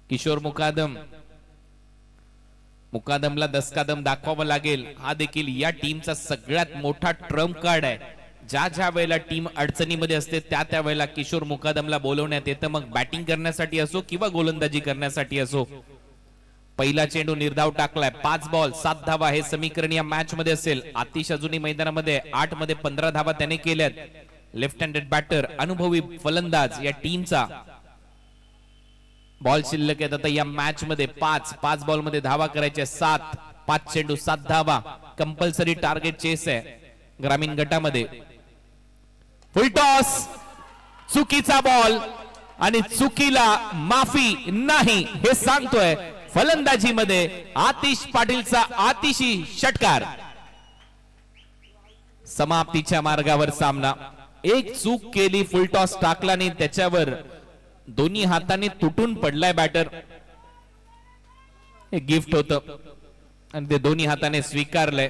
किशोर मुकादम. मुकादमला दसकादम दाखवावं लागेल. हा देखील या टीमचा सगळ्यात मोठा ट्रम्प कार्ड आहे. ज्या वेळेला टीम अडचणीमध्ये असते त्या वेळेला किशोर मुकादमला बोलवण्यात येतं, मग बॅटिंग करण्यासाठी असो किंवा गोलंदाजी करण्यासाठी असो. पहिला चेंडू निर्धाव टाकलाय. 5 बॉल 7 धावा हे समीकरण या मॅच मध्ये असेल. आतिश अजूनही मैदानामध्ये 8 मध्ये 15 धावा त्याने केल्यात. लेफ्ट हँडेड बॅटर, अनुभवी फलंदाज या टीमचा. बॉल शिल्लक आहेत आता या मॅच मध्ये 5 बॉल मध्ये धावा करायच्या 7. 5 चेंडू 7 धावा कंपल्सरी टार्गेट चेस आहे ग्रामीण गटामध्ये. फुल टॉस, चुकीचा बॉल आणि चुकीला माफी नाही हे सांगतोय फलंदाजीमध्ये आतिश पाटीलचा आतिशी षटकार. समाप्तीच्या मार्गावर सामना. एक चूक केली, फुल टॉस टाकला नाही, त्याच्यावर दोन्ही हाताने तुटून पडलाय बॅटर. हे गिफ्ट होतं आणि ते दोन्ही हाताने स्वीकारलंय.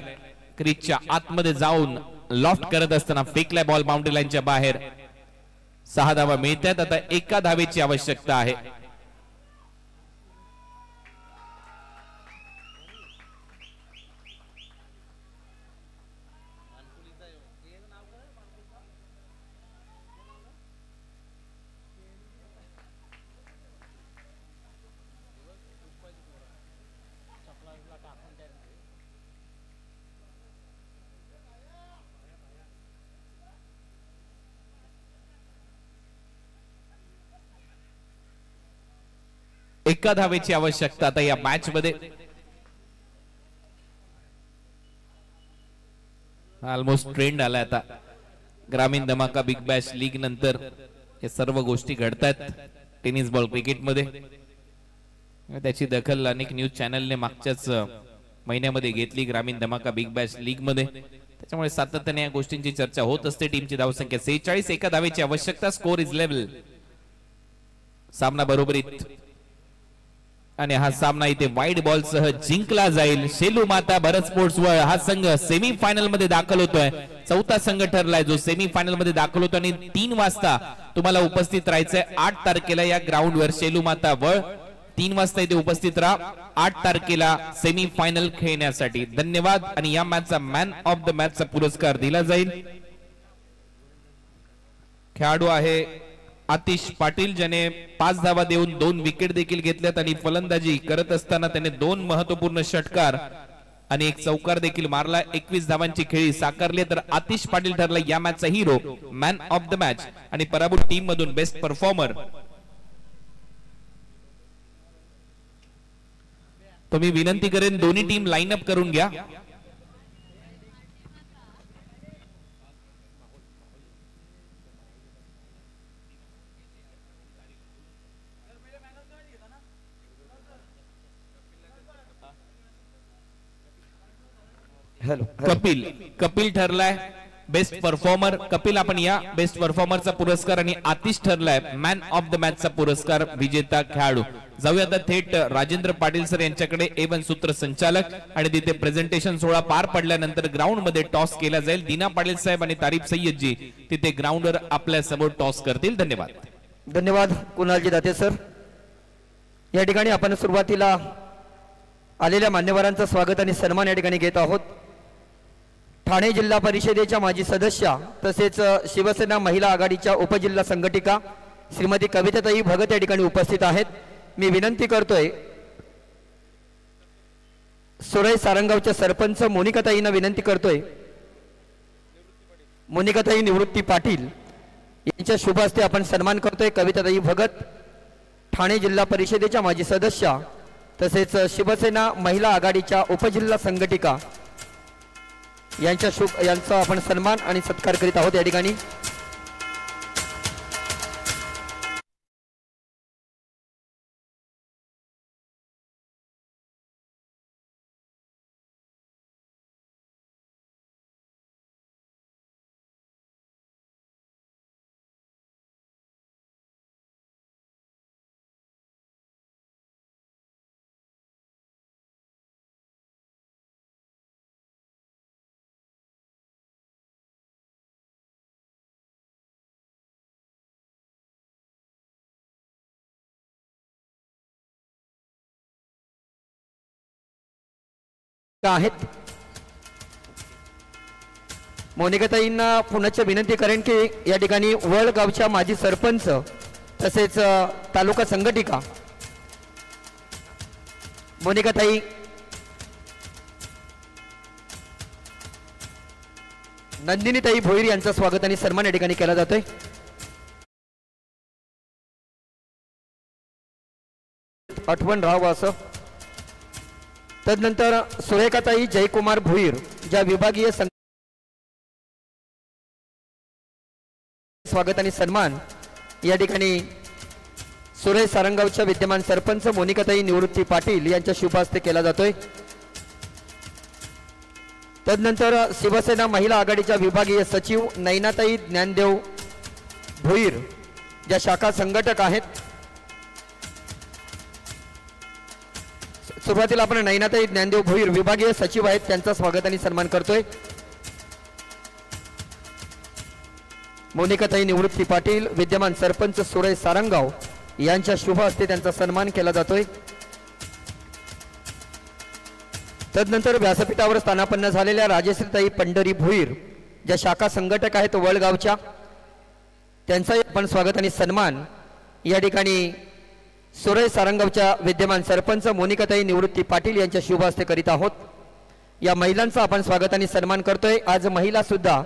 क्रीजच्या आतमध्ये जाऊन लॉफ्ट करत असताना फेकलाय बॉल बाउंड्री लाईनच्या बाहेर. 6 धावा मिळतात. आता 1 धावेची आवश्यकता आहे. एका धावेची आवश्यकता आता या मॅच मध्ये. ऑलमोस्ट ट्रेंड आलाय आता ग्रामीण धमाका बिग बॅश लीग नंतर. हे सर्व गोष्टी घडतात टेनिस बॉल क्रिकेट मध्ये. त्याची दखल अनेक न्यूज चॅनलने मागच्याच महिन्यामध्ये घेतली ग्रामीण धमाका बिग बॅश लीग मध्ये. त्याच्यामुळे सातत्याने या गोष्टींची चर्चा होत असते. टीमची धावसंख्या 46. 1 धावेची आवश्यकता. Score is level. सामना बरोबरीत आणि हा सामना इथे वाईड बॉल सह जिंकला जाईल. शेलू माता भरत स्पोर्ट्स वळ हा संघ सेमी फायनल मध्ये दाखल होतोय. 4था संघ ठरलाय जो सेमी फायनल मध्ये दाखल होतो. आणि 3 वाजता तुम्हाला उपस्थित राहायचंय 8 तारखेला या ग्राउंडवर. शेलू माता वळ 3 वाजता इथे उपस्थित राहा 8 तारखेला सेमी फायनल खेळण्यासाठी. धन्यवाद. आणि या मॅचचा मॅन ऑफ द मॅचचा पुरस्कार दिला जाईल. खेळाडू आहे आतिश पाटील ज्याने 5 धावा देऊन 2 विकेट देखील घेतल्यात आणि फलंदाजी करत असताना त्याने 2 महत्वपूर्ण षटकार आणि 1 चौकार देखील मारला. 21 धावांची खेळी साकारली. तर आतिश पाटील ठरला या मॅचचा हिरो, मॅन ऑफ द मॅच आणि पराभूत टीम मधून बेस्ट परफॉर्मर. तुम्ही विनंती करेन दोन्ही टीम लाईन अप करून घ्या. कपिल ठरलाय बेस्ट परफॉर्मर. कपिल आपण या बेस्ट परफॉर्मरचा पुरस्कार आणि आतिश ठरलाय मॅन ऑफ द मॅचचा पुरस्कार विजेता खेळाडू. जाऊया आता थेट राजेंद्र पाटील सर यांच्याकडे. A1 सूत्रसंचालक आणि तिथे प्रेझेंटेशन सोहळा पार पडल्यानंतर ग्राउंड मध्ये टॉस केला जाईल. दीना पाटील साहेब आणि तारीफ सय्यदजी तिथे ग्राउंडवर आपल्या समोर टॉस करतील. धन्यवाद. धन्यवाद कुणालजी दाते सर. या ठिकाणी आपण सुरुवातीला आलेल्या मान्यवरांचं स्वागत आणि सन्मान या ठिकाणी घेत आहोत. ठाणे जिल्हा परिषदेच्या माजी सदस्या तसेच शिवसेना महिला आघाडीच्या उपजिल्हा संघटिका श्रीमती कविताताई भगत या ठिकाणी उपस्थित आहेत. मी विनंती करतोय सुरई सारंगावच्या सरपंच मोनिकाताईंना विनंती करतोय, मोनिकाताई निवृत्ती पाटील यांच्या शुभ हस्ते आपण सन्मान करतोय. कविताताई भगत ठाणे जिल्हा परिषदेच्या माजी सदस्या तसेच शिवसेना महिला आघाडीच्या उपजिल्हा संघटिका यांचा आपण सन्मान आणि सत्कार करीत आहोत या ठिकाणी. आहेत मोनिकाताईंना पुनश्च विनंती करेन की या ठिकाणी वळगावच्या माजी सरपंच तसेच तालुका संघटिका मोनिकाताई नंदिनीताई भोईर यांचं स्वागत आणि सन्मान या ठिकाणी केला जातोय. आठवण राहावं असं. तदनंतर सुरेखाताई जयकुमार भोईर ज्या विभागीय स्वागत आणि सन्मान या ठिकाणी सुरई सारंगावच्या विद्यमान सरपंच मोनिकाताई निवृत्ती पाटील यांच्या शुभ हस्ते केला जातोय. तदनंतर शिवसेना महिला आघाडीच्या विभागीय सचिव नैनाताई ज्ञानदेव भोईर ज्या शाखा संघटक आहेत. सुरुवातीला आपण नैनाताई ज्ञानदेव भोईर विभागीय सचिव आहेत त्यांचा स्वागत आणि सन्मान करतोय. मोनिकाताई निवृत्ती पाटील विद्यमान सरपंच सुरई सारंगाव यांच्या शुभ हस्ते त्यांचा सन्मान केला जातोय. तदनंतर व्यासपीठावर स्थानापन्न झालेल्या राजश्रीताई पंढरी भोईर ज्या शाखा संघटक आहेत वळगावच्या त्यांचाही आपण स्वागत आणि सन्मान या ठिकाणी सुरई सारंगावच्या विद्यमान सरपंच मोनिकाताई निवृत्ती पाटील यांच्या शुभ हस्ते करीत आहोत. या महिलांचं आपण स्वागत आणि सन्मान करतोय. आज महिला सुद्धा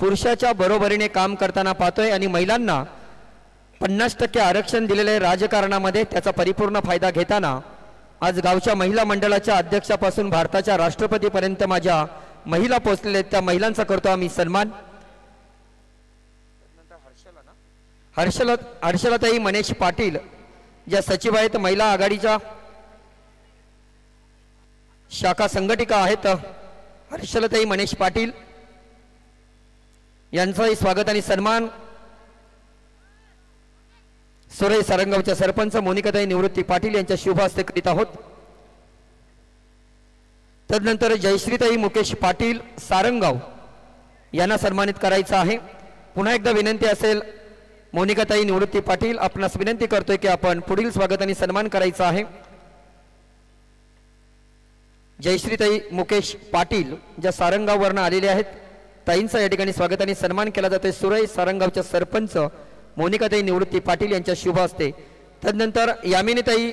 पुरुषाच्या बरोबरीने काम करताना पाहतोय आणि महिलांना 50% आरक्षण दिलेले राजकारणामध्ये त्याचा परिपूर्ण फायदा घेताना आज गावच्या महिला मंडळाच्या अध्यक्षापासून भारताच्या राष्ट्रपतीपर्यंत माझ्या महिला पोहोचलेल्या त्या महिलांचा करतो आम्ही सन्मान. हर्षलाताई मनेश पाटील ज्या सचिव आहेत महिला आघाडीच्या शाखा संघटिका आहेत हर्षलाताई मनेश पाटील यांचाही स्वागत आणि सन्मान सुरई सारंगावच्या सरपंच मोनिकाताई निवृत्ती पाटील यांच्या शुभ हस्ते करीत आहोत. तदनंतर जयश्रीताई मुकेश पाटील सारंगाव यांना सन्मानित करायचं आहे. पुन्हा एकदा विनंती असेल मोनिकाताई निवृत्ती पाटील आपणास विनंती करतोय की आपण पुढील स्वागत आणि सन्मान करायचा आहे. जयश्रीताई मुकेश पाटील ज्या सारंगाववरून आलेले आहेत ताईंचा या ठिकाणी स्वागत आणि सन्मान केला जातोय. सुरई सारंगावच्या सरपंच मोनिकाताई निवृत्ती पाटील यांच्या शुभ हस्ते, तदनंतर यामिनीताई